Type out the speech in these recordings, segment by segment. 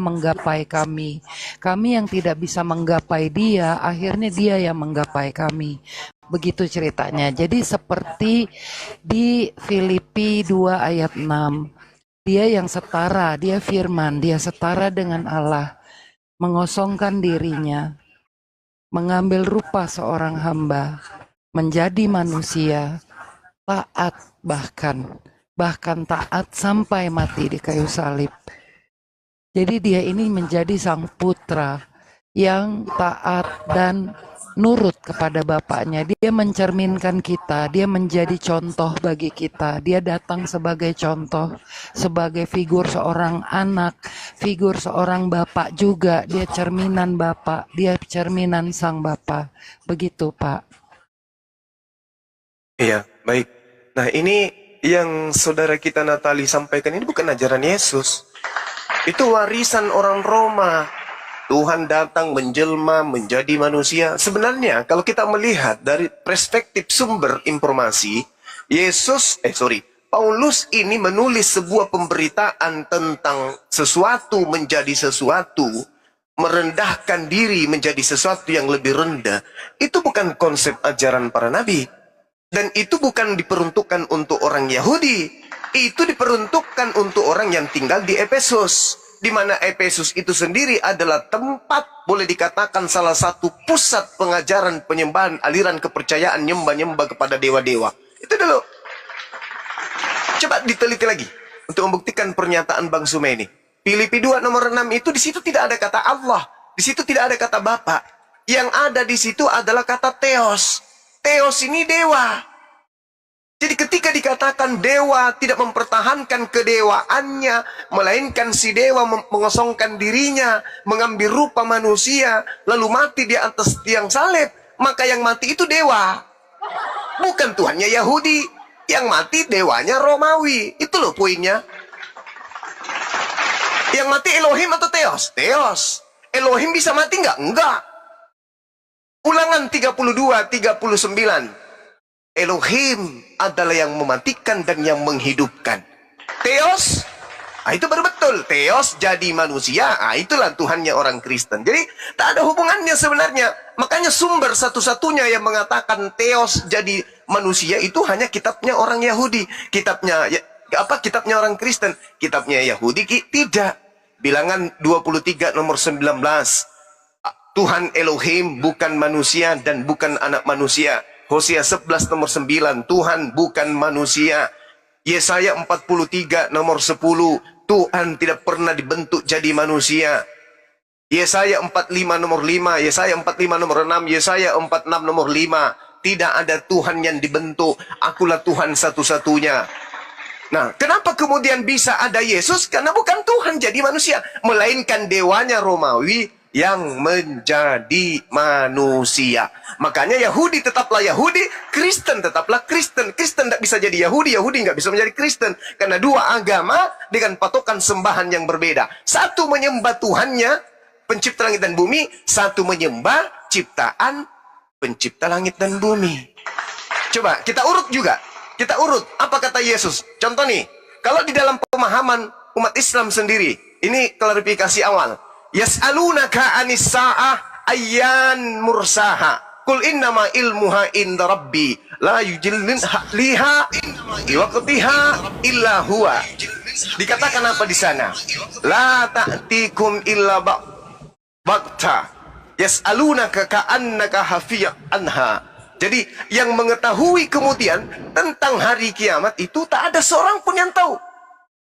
menggapai kami. Kami yang tidak bisa menggapai dia, akhirnya dia yang menggapai kami. Begitu ceritanya. Jadi seperti di Filipi 2 ayat 6. Dia yang setara, dia firman, dia setara dengan Allah. Mengosongkan dirinya, mengambil rupa seorang hamba, menjadi manusia, taat bahkan taat sampai mati di kayu salib. Jadi dia ini menjadi sang putra yang taat dan nurut kepada bapaknya. Dia mencerminkan kita, dia menjadi contoh bagi kita. Dia datang sebagai contoh, sebagai figur seorang anak, figur seorang bapak juga. Dia cerminan bapak, dia cerminan sang bapak. Begitu, Pak. Iya, baik. Nah, ini yang saudara kita Natali sampaikan ini bukan ajaran Yesus. Itu warisan orang Roma. Tuhan datang menjelma menjadi manusia. Sebenarnya kalau kita melihat dari perspektif sumber informasi, Paulus ini menulis sebuah pemberitaan tentang sesuatu menjadi sesuatu, merendahkan diri menjadi sesuatu yang lebih rendah. Itu bukan konsep ajaran para nabi. Dan itu bukan diperuntukkan untuk orang Yahudi. Itu diperuntukkan untuk orang yang tinggal di Efesus. Di mana Efesus itu sendiri adalah tempat, boleh dikatakan salah satu pusat pengajaran penyembahan aliran kepercayaan nyembah-nyembah kepada dewa-dewa. Itu dulu. Coba diteliti lagi untuk membuktikan pernyataan Bang Sume ini. Filipi 2 nomor 6 itu di situ tidak ada kata Allah, di situ tidak ada kata Bapa. Yang ada di situ adalah kata Theos. Theos ini dewa. Jadi ketika dikatakan dewa tidak mempertahankan kedewaannya, melainkan si dewa mengosongkan dirinya, mengambil rupa manusia, lalu mati di atas tiang salib, maka yang mati itu dewa. Bukan Tuhannya Yahudi, yang mati dewanya Romawi. Itu loh poinnya. Yang mati Elohim atau Theos? Theos. Elohim bisa mati nggak? Enggak. Ulangan 32-39. Elohim adalah yang mematikan dan yang menghidupkan. Theos, itu baru betul. Theos jadi manusia, itulah Tuhannya orang Kristen. Jadi tak ada hubungannya sebenarnya. Makanya sumber satu-satunya yang mengatakan Theos jadi manusia itu hanya kitabnya orang Yahudi. Kitabnya orang Kristen. Kitabnya Yahudi tidak. Bilangan 23 nomor 19. Tuhan Elohim bukan manusia dan bukan anak manusia. Hosea 11 nomor 9, Tuhan bukan manusia. Yesaya 43 nomor 10, Tuhan tidak pernah dibentuk jadi manusia. Yesaya 45 nomor 5, Yesaya 45 nomor 6, Yesaya 46 nomor 5, tidak ada Tuhan yang dibentuk, akulah Tuhan satu-satunya. Nah, kenapa kemudian bisa ada Yesus? Karena bukan Tuhan jadi manusia, melainkan dewanya Romawi yang menjadi manusia. Makanya Yahudi tetaplah Yahudi, Kristen tetaplah Kristen. Kristen tidak bisa jadi Yahudi, Yahudi nggak bisa menjadi Kristen. Karena dua agama dengan patokan sembahan yang berbeda. Satu menyembah Tuhannya, pencipta langit dan bumi. Satu menyembah ciptaan pencipta langit dan bumi. Coba kita urut juga. Kita urut, apa kata Yesus? Contoh nih, kalau di dalam pemahaman umat Islam sendiri, ini klarifikasi awal. Yas'alunaka anis sa'ah ayyan mursaha. Qul innama ilmuha inda rabbi la yujillinha liha biwaqtiha illa huwa. Dikatakan apa di sana? La ta'tikum illa baqta. Yas'alunaka ka'annaka hafiyya anha. Jadi yang mengetahui kemudian tentang hari kiamat itu tak ada seorang pun yang tahu.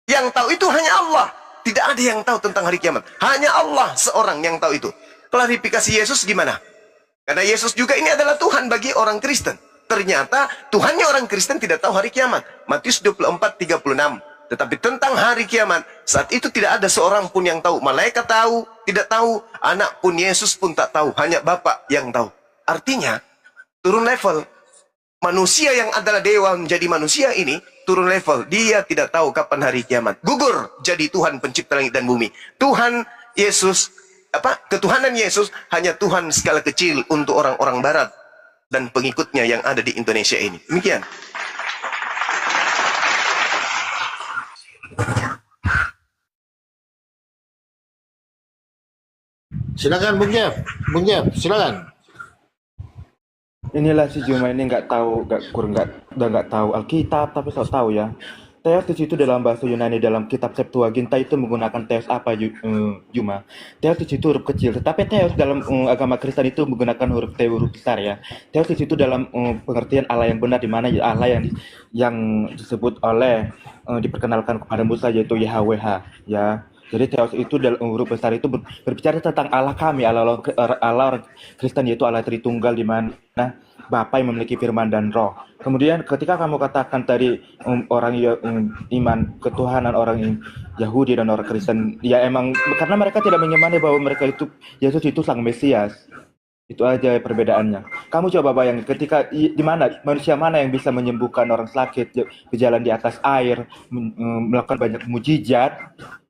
Yang tahu itu hanya Allah. Tidak ada yang tahu tentang hari kiamat. Hanya Allah seorang yang tahu itu. Klarifikasi Yesus gimana? Karena Yesus juga ini adalah Tuhan bagi orang Kristen. Ternyata Tuhannya orang Kristen tidak tahu hari kiamat. Matius 24:36. Tetapi tentang hari kiamat, saat itu tidak ada seorang pun yang tahu. Malaikat tahu, tidak tahu. Anak pun, Yesus pun tak tahu. Hanya Bapa yang tahu. Artinya, turun level. Manusia yang adalah dewa menjadi manusia ini turun level. Dia tidak tahu kapan hari kiamat. Gugur jadi Tuhan pencipta langit dan bumi. Tuhan Yesus, ketuhanan Yesus hanya Tuhan skala kecil untuk orang-orang barat dan pengikutnya yang ada di Indonesia ini. Demikian. Silakan Bung Jeff. Bung Jeff, silakan. Inilah si Juma ini udah nggak tahu Alkitab, tapi so tahu ya. Theos di situ dalam bahasa Yunani dalam kitab Septuaginta itu menggunakan theos apa Juma? Theos di situ huruf kecil, tetapi theos dalam agama Kristen itu menggunakan huruf T, huruf besar ya. Theos di situ dalam pengertian Allah yang benar, di mana Allah yang disebut oleh diperkenalkan kepada Musa, yaitu YHWH ya. Jadi theos itu dalam huruf besar itu berbicara tentang Allah kami, Allah orang Kristen, yaitu Allah Tritunggal, di mana Bapa yang memiliki firman dan roh. Kemudian ketika kamu katakan tadi orang iman ketuhanan orang Yahudi dan orang Kristen, ya emang karena mereka tidak menyemani bahwa mereka itu Yesus itu sang Mesias. Itu aja perbedaannya. Kamu coba bayangin ketika di mana manusia mana yang bisa menyembuhkan orang sakit, berjalan di atas air, melakukan banyak mujizat,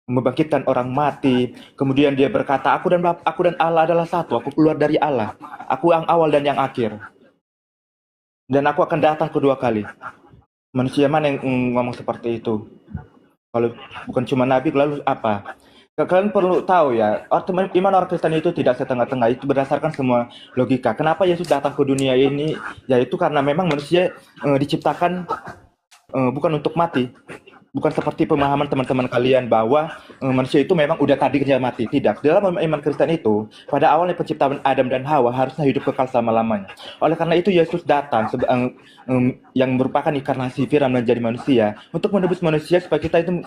membangkitkan orang mati. Kemudian dia berkata, aku dan Allah adalah satu. Aku keluar dari Allah. Aku yang awal dan yang akhir. Dan aku akan datang kedua kali. Manusia mana yang ngomong seperti itu? Kalau bukan cuma Nabi, lalu apa? Kalian perlu tahu ya, iman orang Kristen itu tidak setengah-tengah. Itu berdasarkan semua logika. Kenapa Yesus datang ke dunia ini? Yaitu karena memang manusia diciptakan bukan untuk mati. Bukan seperti pemahaman teman-teman kalian bahwa manusia itu memang udah takdirnya mati. Tidak. Dalam iman Kristen itu, pada awalnya penciptaan Adam dan Hawa harusnya hidup kekal selama-lamanya. Oleh karena itu Yesus datang yang merupakan inkarnasi Firman menjadi manusia untuk menebus manusia supaya kita itu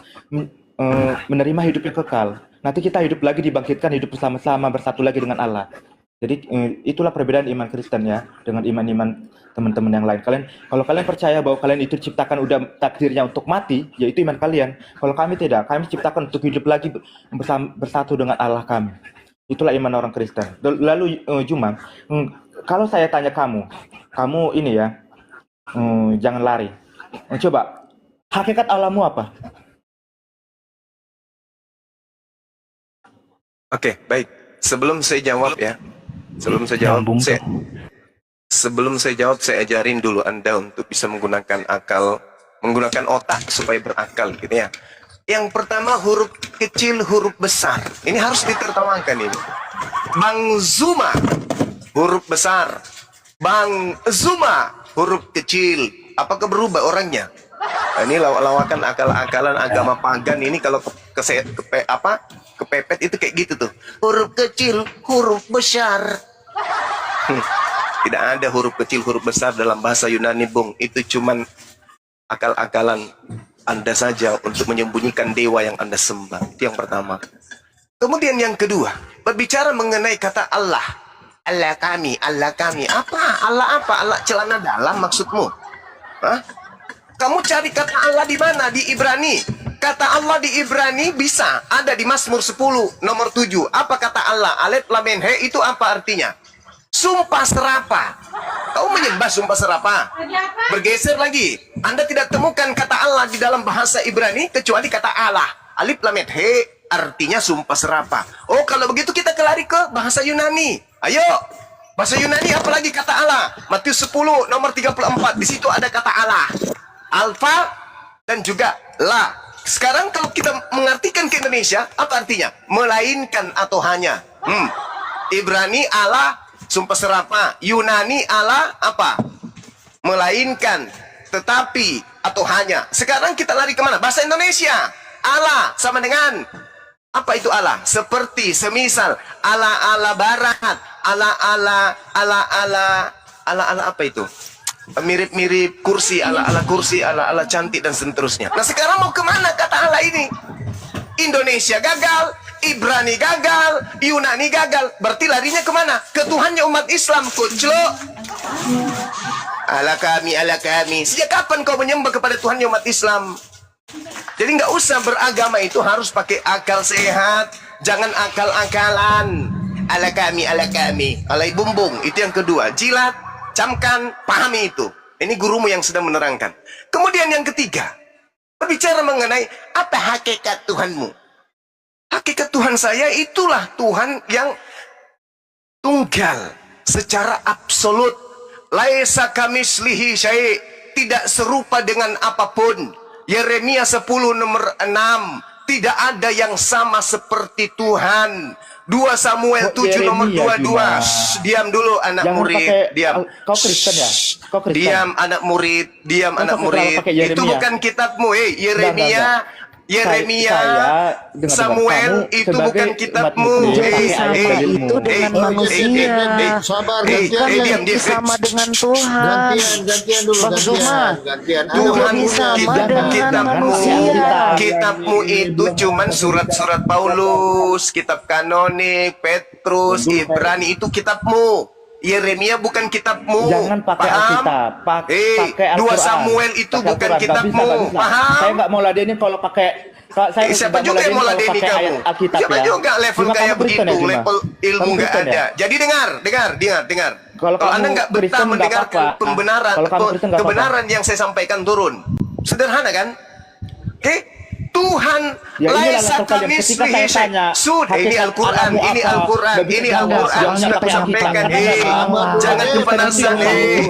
menerima hidup yang kekal. Nanti kita hidup lagi, dibangkitkan, hidup bersama-sama, bersatu lagi dengan Allah. Jadi itulah perbedaan iman Kristen ya dengan iman-iman teman-teman yang lain. Kalau kalian percaya bahwa kalian itu diciptakan udah takdirnya untuk mati, yaitu iman kalian. Kalau kami tidak, kami diciptakan untuk hidup lagi bersatu dengan Allah kami. Itulah iman orang Kristen. Lalu Juma, kalau saya tanya kamu ini ya, jangan lari. Coba, hakikat Allahmu apa? Oke, baik. Sebelum saya jawab ya, sebelum saya jawab, saya ajarin dulu Anda untuk bisa menggunakan akal, menggunakan otak supaya berakal gitu ya. Yang pertama huruf kecil, huruf besar. Ini harus ditertawakan ini. Bang Zuma, huruf besar. Bang Zuma, huruf kecil. Apakah berubah orangnya? Nah, ini lawakan akal-akalan agama pagan ini kalau kepepet itu kayak gitu tuh. Huruf kecil, huruf besar. Tidak ada huruf kecil, huruf besar dalam bahasa Yunani, Bung. Itu cuman akal-akalan Anda saja untuk menyembunyikan dewa yang Anda sembah. Itu yang pertama. Kemudian yang kedua, berbicara mengenai kata Allah. Allah kami, Allah kami. Apa? Allah apa? Allah celana dalam maksudmu? Hah? Kamu cari kata Allah di mana? Di Ibrani. Kata Allah di Ibrani bisa ada di Mazmur 10 nomor 7. Apa kata Allah? Alef lam mim he itu apa artinya? Sumpah serapah. Kau menyembah sumpah serapah. Bergeser lagi. Anda tidak temukan kata Allah di dalam bahasa Ibrani kecuali kata Allah. Alif lam mim he artinya sumpah serapah. Oh, kalau begitu kita kelari ke bahasa Yunani. Ayo. Bahasa Yunani apalagi kata Allah? Matius 10 nomor 34. Di situ ada kata Allah. Alfa dan juga la. Sekarang kalau kita mengartikan ke Indonesia, apa artinya? Melainkan atau hanya. Ibrani Allah, sumpah serapah. Yunani Allah apa? Melainkan, tetapi, atau hanya. Sekarang kita lari kemana? Bahasa Indonesia. Allah sama dengan apa itu Allah? Seperti, semisal Allah barat, Allah apa itu? Mirip-mirip kursi, ala cantik dan seterusnya. Nah sekarang mau kemana kata Allah ini? Indonesia gagal, Ibrani gagal, Yunani gagal. Berarti larinya kemana? Ke Tuhannya umat Islam, kuclo. Allah kami. Sejak kapan kau menyembah kepada Tuhannya umat Islam? Jadi nggak usah beragama itu harus pakai akal sehat, jangan akal-akalan. Allah kami. Alai bumbung, itu yang kedua. Jilat, camkan, pahami itu. Ini gurumu yang sedang menerangkan. Kemudian yang ketiga, berbicara mengenai apa hakikat Tuhanmu. Hakikat Tuhan saya itulah Tuhan yang tunggal secara absolut. Laisa kamislihi syai', tidak serupa dengan apapun. Yeremia 10 nomor 6. tidak ada yang sama seperti Tuhan. 2 Samuel 7 nomor Yeremia 22. gimana? Diam dulu anak Jangan murid, pakai diam. kau Kristen ya? Kau Kristen. Diam anak murid, diam Masa anak kau murid. terlalu pakai Itu Yeremia? bukan kitabmu, Yeremia. Yeremia, dengar, Samuel, kamu itu sebagai bukan umat kitabmu. Muslim, Jadi pakai sama Al-Qadirmu. itu dengan manusia. Sabar, Bukan gantian, lagi sama dengan Tuhan. gantian dulu, Bang Zuma. gantian. Tuhan Jadi sama dengan kitabmu, manusia. kitabmu itu cuman surat-surat Paulus, kitab kanonik, Petrus, Ibrani, itu kitabmu. Yeremia bukan kitabmu. Jangan pakai Paham? Alkitab, pakai 2 Al-Quran. Samuel itu Pakai bukan Al-Quran. Nggak kitabmu. bisa, nggak bisa. Paham? Saya nggak mau ladenin kalau pakai. Saya Siapa nggak juga yang mau ladenin ladeni kalau pakai kamu? ayat Alkitab Siapa ya. juga level Cuma kayak kamu Kristen begitu, ya, Cuma? level ilmu Kamu nggak Kristen ada. ya? Jadi dengar. Kalau Kalau Anda kamu nggak betah Kristen nggak mendengarkan apa-apa. pembenaran, Kalau kamu Kristen nggak apa-apa. kebenaran yang saya sampaikan turun. Sederhana kan? Oke? Tuhan Ya, inilah laisa level kalian. Ketika saya kamislihi tanya, syai'. Ini hakikat Al-Quran, alamu ini apa? Al-Quran, Nggak bisa ini jawab. Al-Quran. Jangan Sudah pakai kusampaikan. Alkitab. Jangan kepanasan. Jangan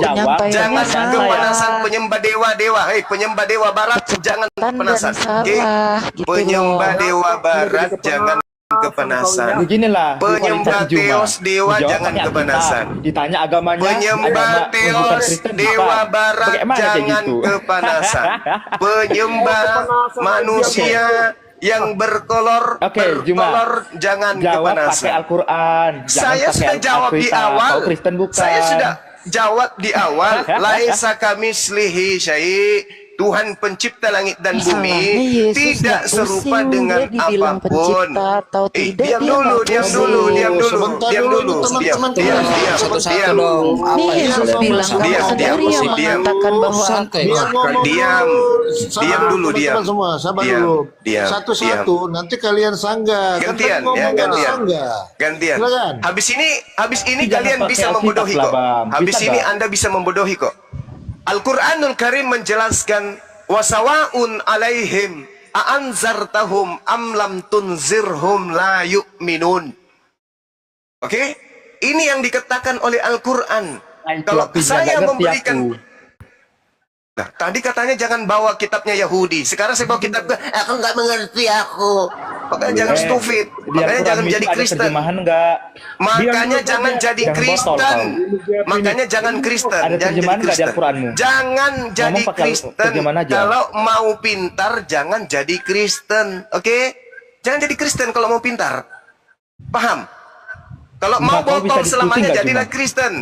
Penyampaiannya kepanasan salah. penyembah dewa-dewa. Penyembah dewa barat, jangan Dan kepanasan. Oke? salah gitu Penyembah loh. dewa barat, jangan kepanasan. Beginilah. Penyembah kualitas Juma. teos dewa, Dijawab jangan pakai kepanasan. Alkitab. Ditanya agamanya. Penyembah agama bukan teos Kristen, dewa bukan. barat, Bagaimana kayak jangan gitu? kepanasan. Penyembah manusia yang berkolor, Oke, Juma. jangan Jawab pakai kepanasan. Al-Quran. Jangan Saya pakai sudah jawab di Alkitab. awal. Kau Kristen bukan. Saya sudah jawab di awal. Laisa kamislihi syai'. Tuhan pencipta langit dan bumi Masalahnya Yesus tidak nggak serupa pusing, dengan dia dibilang apapun. pencipta atau tidak, Diam dia dulu, nggak diam pusing. dulu, diam dulu, Sebentar diam dulu, dulu, teman-teman. diam, Satu-satu diam. dong. Apa Ini yang Yesus sudah bilang berusaha? kamu Diam, sendiri yang diam. mengatakan bahwa Santai. Biar ngomong Diam. dulu. Diam dulu, teman-teman diam. semua, sabar Diam, dulu. diam, Satu-satu, nanti kalian sanggah. Kan Gantian, tadi ngomong ya, gantian. sanggah. Gantian. Silakan. Habis ini Jangan kalian pakai bisa Alkitab membodohi lah, kok. Bang. Habis Bisa ini nggak? Anda bisa membodohi kok. Al-Quranul Karim menjelaskan wasawaun alaihim a'anzartahum am lam tunzirhum la yu'minun. Oke? Ini yang dikatakan oleh Al-Quran. Nah, itu Kalau artinya, saya nggak ngerti memberikan aku. Nah, tadi katanya jangan bawa kitabnya Yahudi. Sekarang saya bawa kitab aku nggak mengerti aku. Makanya jangan stupid. Di Makanya Al-Quran jangan itu jadi ada Kristen. terjemahan enggak? Makanya jangan jadi Jangan botol Kristen. kau. Makanya jangan Kristen. Ada Jangan jadi terjemahan nggak di Kristen. Al-Quranmu? Jangan jadi Ngomong pakai Kristen. terjemahan aja. Kalau mau pintar, jangan jadi Kristen. Oke? Jangan jadi Kristen kalau mau pintar. Paham? Kalau mau Kau bisa botol diskusi selamanya nggak, jadilah Cuma? Kristen.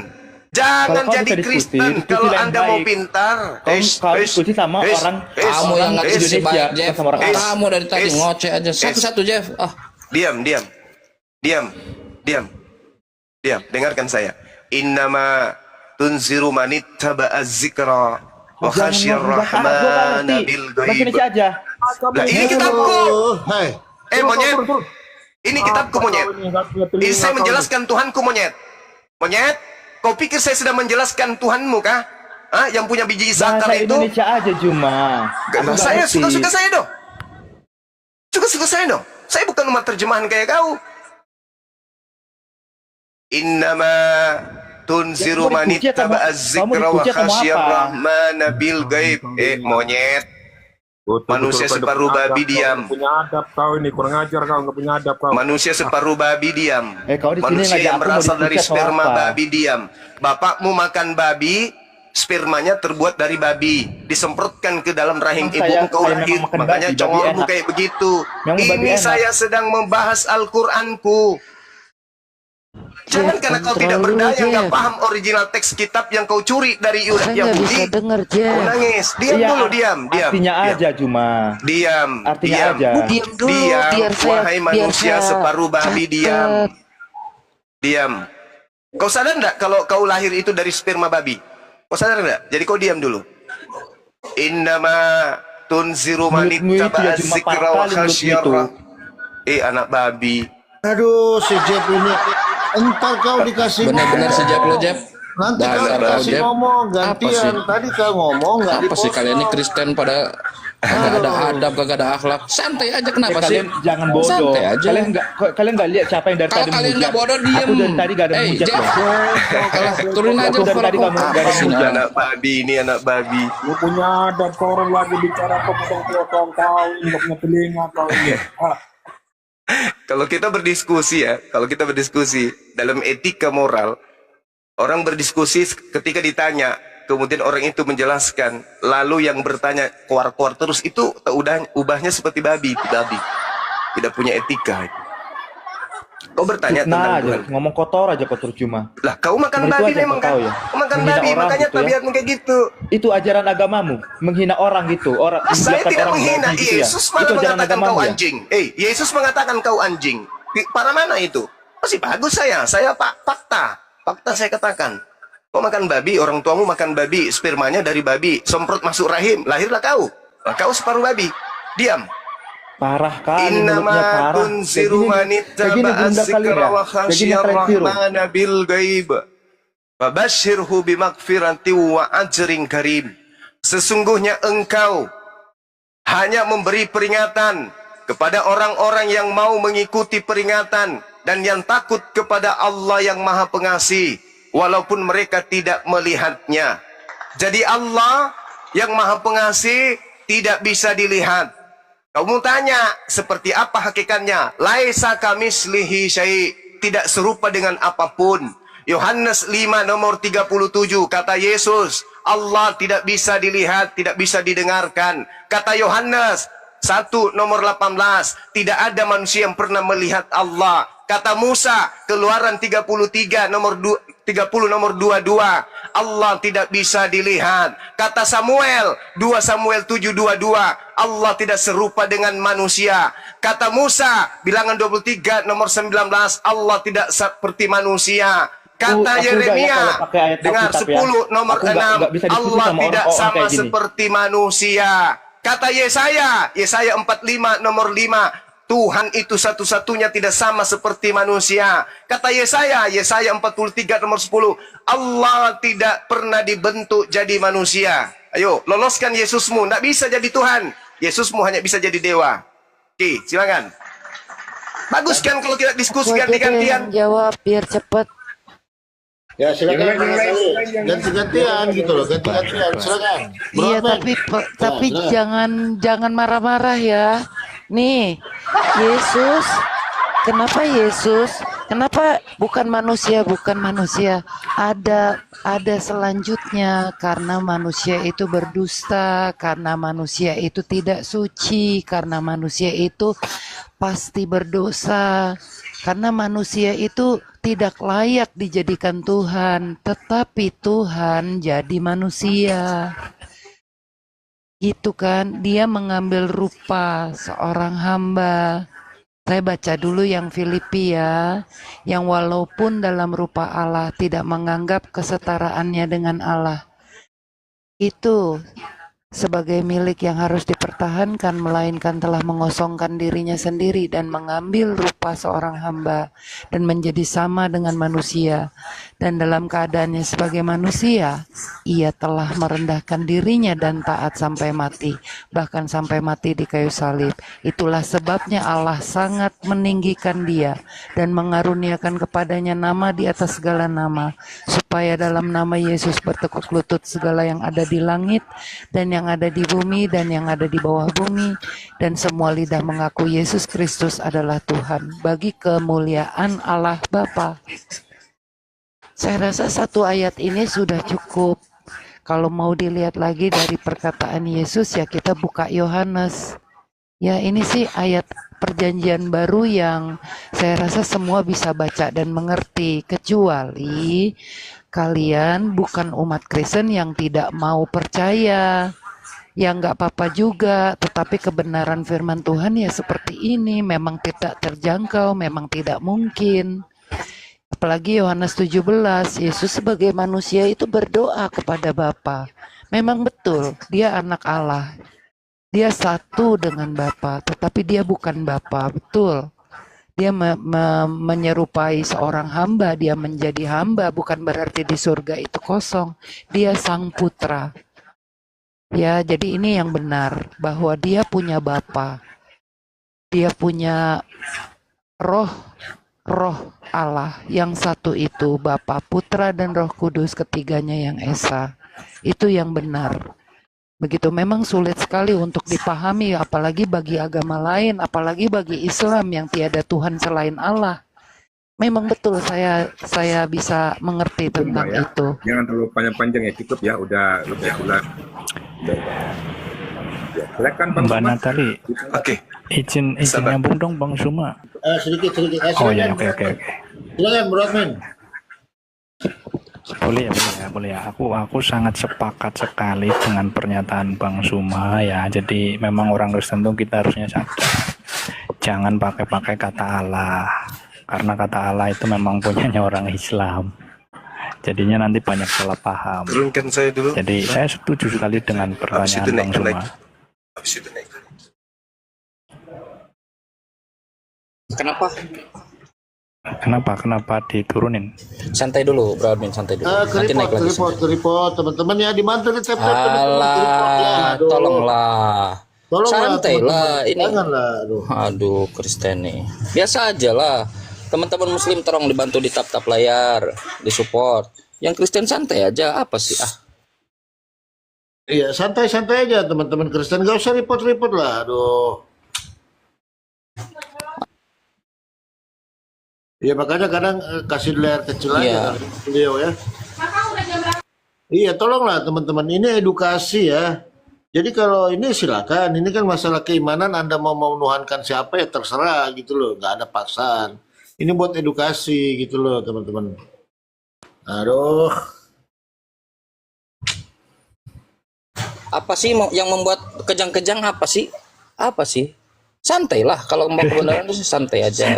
Jangan Kalau kau jadi bisa diskusi, Kristen diskusi kalau yang Anda mau baik. pintar. Kau diskusi sama orang Kamu yang nggak Indonesia, diskusi baik, Jeff. sama orang Arab. Kamu dari tadi Es. ngoceh aja. Satu-satu, Jeff. Ah, Diam. Dengarkan saya. Innama tunziru manittaba'a dzikra wa khasyir rahmana bil Bahasa ghaib. Indonesia aja. Nah, ini kitabku. Hai. Monyet. Ini kitabku monyet. Ini saya menjelaskan Tuhanku monyet. Monyet, kau pikir saya sedang menjelaskan Tuhanmu kah? Yang punya biji zakar Bahasa itu? Indonesia aja Juma. Nah, saya suka-suka saya dong. Suka-suka saya dong. Saya bukan umat terjemahan kayak kau. Innama tunziru Ya, kamu man diskusi atau ittaba'a kamu dzikra wa diskusi atau mau khasyir apa? rahmana bil ghaib. Monyet. Manusia separuh babi diam. Punya adab kau ini, kurang ajar kau, nggak punya adab kau. Manusia separuh babi diam. Kau di sini Manusia ngajak yang aku mau berasal diskusi dari atau sperma apa? babi diam. Bapakmu makan babi, spermanya terbuat dari babi, disemprotkan ke dalam rahim Saya- ibumu kau saya lahir. memang makan Makanya babi, babi congormu enak. kayak begitu. Memang babi Ini enak. saya sedang membahas Al-Quranku. Jangan Jeff, karena kau kontrol tidak dulu, berdaya, nggak Jeff. paham original teks kitab yang kau curi dari Saya nggak Yahudi. bisa denger, Kau Jeff. nangis. Diam Iya, dulu, diam. Artinya diam. aja Juma. Diam. Artinya diam. aja. Diam dulu, Diam, biar saya wahai manusia separuh babi, diam. catat. Diam. Kau sadar enggak kalau kau lahir itu dari sperma babi? Kau sadar enggak? Jadi kau diam dulu. Innama tunziru man Mulutmu itu ya ittaba'a cuma dzikra wa parkal mulutmu khasyir. itu. Anak babi. Aduh, si Jeff ini. Entar kau dikasih benar-benar si Jeff lo, Jeff. Nanti kau Dasar kau, dikasih Jeff. ngomong Apa gantian. sih? Tadi kau ngomong nggak Apa sih dipotong. kalian ini Kristen pada Kagak ada adab, kagak ada akhlak. Santai aja, kenapa sih? Kalian jangan bodoh. Santai aja. Kalian nggak lihat siapa yang dari Kalau tadi kalian menghujat. nggak bodoh, diem. Aku dari tadi gak ada menghujat Jeff, loh. kalah turunin aja Aku dari kepala tadi kau. nggak ada Apa sih, menghujat. Anak babi ini anak babi. Lu punya adab, kau orang lagi bicara kau potong-potong, kau nggak punya telinga kau ini. Kalau kita berdiskusi dalam etika moral, orang berdiskusi ketika ditanya, kemudian orang itu menjelaskan, lalu yang bertanya keluar-keluar terus, itu ubahnya seperti babi. Tidak punya etika. Kau bertanya Nah tentang aja, Tuhan. ngomong kotor aja kotor cuma. Lah, kau makan Cuma itu babi aja memang kau kan? tahu ya. Kau makan Menghina babi, orang makanya gitu ya. tabiatmu kayak gitu. Itu ajaran agamamu, menghina orang gitu. Orang Saya membiarkan tidak orang menghina. babi gitu ya. Yesus Itu malah ajaran mengatakan agamamu kau ya. anjing. Yesus mengatakan kau anjing. Para mana itu? Masih bagus saya. Saya fakta saya katakan. Kau makan babi, orang tuamu makan babi, spermanya dari babi, semprot masuk rahim, lahirlah kau. Nah, kau separuh babi. Diam. Parah kali mulutnya, Innama parah. tunziru man ittaba'a dzikra wa khasyar rahmana bil ghaib. Fabashshirhu bimaghfiratin wa ajrin karim. Sesungguhnya engkau hanya memberi peringatan kepada orang-orang yang mau mengikuti peringatan dan yang takut kepada Allah yang Maha Pengasih, walaupun mereka tidak melihatnya. Jadi Allah yang Maha Pengasih tidak bisa dilihat. Kamu tanya, seperti apa hakikatnya? Laisa kamislihi syai', tidak serupa dengan apapun. Yohanes 5 nomor 37, kata Yesus, Allah tidak bisa dilihat, tidak bisa didengarkan. Kata Yohanes 1 nomor 18, tidak ada manusia yang pernah melihat Allah. Kata Musa, Keluaran 33 nomor 30 nomor 22, Allah tidak bisa dilihat. Kata Samuel, 2 Samuel 7:22, Allah tidak serupa dengan manusia. Kata Musa, Bilangan 23 nomor 19, Allah tidak seperti manusia. Kata Aku Yeremia, enggak ya kalau pakai ayat dengar Alkitab ya. 10 nomor Aku 6, enggak bisa diskusi Allah sama tidak orang-orang sama kayak gini. seperti manusia. Kata Yesaya 45 nomor 5, Tuhan itu satu-satunya tidak sama seperti manusia. Kata Yesaya 43 nomor 10, Allah tidak pernah dibentuk jadi manusia. Ayo, loloskan Yesusmu, tidak bisa jadi Tuhan. Yesusmu hanya bisa jadi dewa. Oke, silakan. Bagus kan kalau kita diskusi Aku aja deh ganti-gantian. yang jawab biar cepet. Ya silakan ganti-gantian gitu loh, ganti-gantian silakan. Bro Iya, Ahmed. tapi jangan marah-marah ya. Nih, Yesus, kenapa bukan manusia? Ada selanjutnya, karena manusia itu berdusta, karena manusia itu tidak suci, karena manusia itu pasti berdosa, karena manusia itu tidak layak dijadikan Tuhan, tetapi Tuhan jadi manusia. Gitu kan, dia mengambil rupa seorang hamba. Saya baca dulu yang Filipi ya, yang walaupun dalam rupa Allah tidak menganggap kesetaraannya dengan Allah itu sebagai milik yang harus dipertahankan, melainkan telah mengosongkan dirinya sendiri dan mengambil rupa seorang hamba dan menjadi sama dengan manusia. Dan dalam keadaannya sebagai manusia, ia telah merendahkan dirinya dan taat sampai mati, bahkan sampai mati di kayu salib. Itulah sebabnya Allah sangat meninggikan dia dan mengaruniakan kepadanya nama di atas segala nama, supaya dalam nama Yesus bertekuk lutut segala yang ada di langit dan yang ada di bumi dan yang ada di bawah bumi, dan semua lidah mengaku Yesus Kristus adalah Tuhan, bagi kemuliaan Allah Bapa. Saya rasa satu ayat ini sudah cukup. Kalau mau dilihat lagi dari perkataan Yesus, ya kita buka Yohanes. Ya, ini sih ayat perjanjian baru yang saya rasa semua bisa baca dan mengerti, kecuali kalian bukan umat Kristen yang tidak mau percaya. Ya nggak apa-apa juga, tetapi kebenaran firman Tuhan ya seperti ini, memang tidak terjangkau, memang tidak mungkin. Apalagi Yohanes 17, Yesus sebagai manusia itu berdoa kepada Bapa. Memang betul, dia anak Allah. Dia satu dengan Bapa, tetapi dia bukan Bapa, betul. Dia menyerupai seorang hamba, dia menjadi hamba, bukan berarti di surga itu kosong. Dia sang putra. Ya, jadi ini yang benar bahwa dia punya Bapa, dia punya roh Allah yang satu itu, Bapa, Putra dan Roh Kudus, ketiganya yang esa. Itu yang benar. Begitu, memang sulit sekali untuk dipahami, apalagi bagi agama lain, apalagi bagi Islam yang tiada Tuhan selain Allah. Memang betul saya bisa mengerti tentang ya. itu. Jangan terlalu panjang-panjang ya, cukup ya, udah lebih bulan. Ya, silakan Bang Mbak Suma. Natali, Oke, izin Sabar. nyambung dong Bang Suma. Sedikit. Oh ya, oke. Silakan Bro Admin. Boleh ya. Aku sangat sepakat sekali dengan pernyataan Bang Suma ya. Jadi memang orang Kristen tuh kita harusnya sadar. Jangan pakai kata Allah. Karena kata Allah itu memang punyanya orang Islam. Jadinya nanti banyak salah paham. turunkan saya dulu. Jadi saya setuju sekali dengan pertanyaan itu Bang naik. Suma. Habis itu naik. Kenapa diturunin? Santai dulu, Bro Admin, santai dulu. Nanti naik lagi. Report teman-teman ya, dibantu di tap-tap teman-teman. Alah, Aduh. tolonglah. Tolonglah, Santai lah, teman-teman. ini. Janganlah, aduh. Aduh, Kristen nih. Biasa aja lah. Teman-teman Muslim tolong dibantu di tap-tap layar, di support. Yang Kristen santai aja, apa sih? Iya, santai-santai aja teman-teman Kristen, gak usah report-report lah, aduh. Iya, makanya kadang kasih layar kecil aja Iya. beliau ya. Iya, tolonglah teman-teman, ini edukasi ya. Jadi kalau ini silakan, ini kan masalah keimanan, Anda mau menuhankan siapa ya terserah gitu loh, nggak ada paksaan. Ini buat edukasi gitu loh teman-teman. Aduh. Apa sih yang membuat kejang-kejang apa sih? Apa sih? Santai lah, kalau mau kebenaran itu santai aja.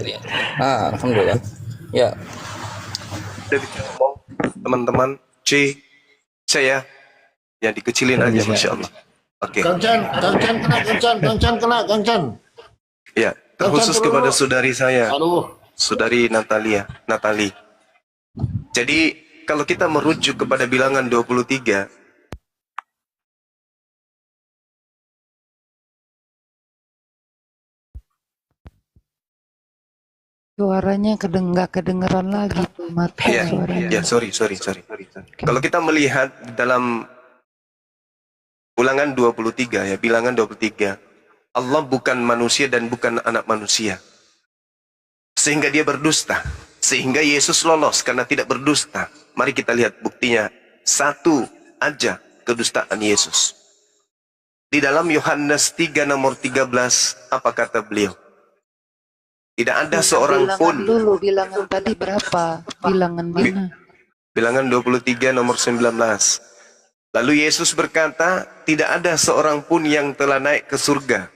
Alhamdulillah. Ya, Dari ngomong teman-teman saya yang dikecilin aja, masya Allah. Oke. Kang Chan kena. Ya, terkhusus Kang Chan kepada dulu. saudari saya, Aduh. saudari Natali. Jadi kalau kita merujuk kepada bilangan 23, Suaranya nggak kedengeran lagi tuh, mati ya, suaranya. sorry. Kalau kita melihat dalam ulangan 23 ya, bilangan 23, Allah bukan manusia dan bukan anak manusia. Sehingga dia berdusta. Sehingga Yesus lolos karena tidak berdusta. Mari kita lihat buktinya. Satu aja kedustaan Yesus. Di dalam Yohanes 3 nomor 13, apa kata beliau? Tidak ada seorang Bilangan pun. dulu, bilangan tadi berapa? Bilangan mana? Bilangan 23 nomor 19. Lalu Yesus berkata, tidak ada seorang pun yang telah naik ke surga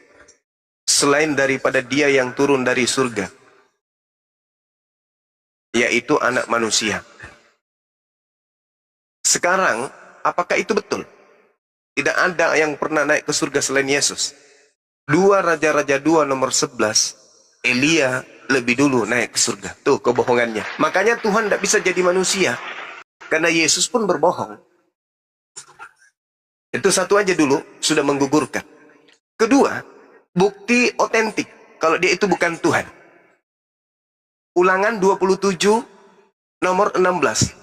selain daripada dia yang turun dari surga, yaitu anak manusia. Sekarang, apakah itu betul? Tidak ada yang pernah naik ke surga selain Yesus. 2 Raja-Raja 2 nomor 11, Elia lebih dulu naik ke surga. Tuh kebohongannya. Makanya Tuhan tidak bisa jadi manusia. Karena Yesus pun berbohong. Itu satu aja dulu, sudah menggugurkan. Kedua, bukti otentik. Kalau dia itu bukan Tuhan. Ulangan 27 nomor 16.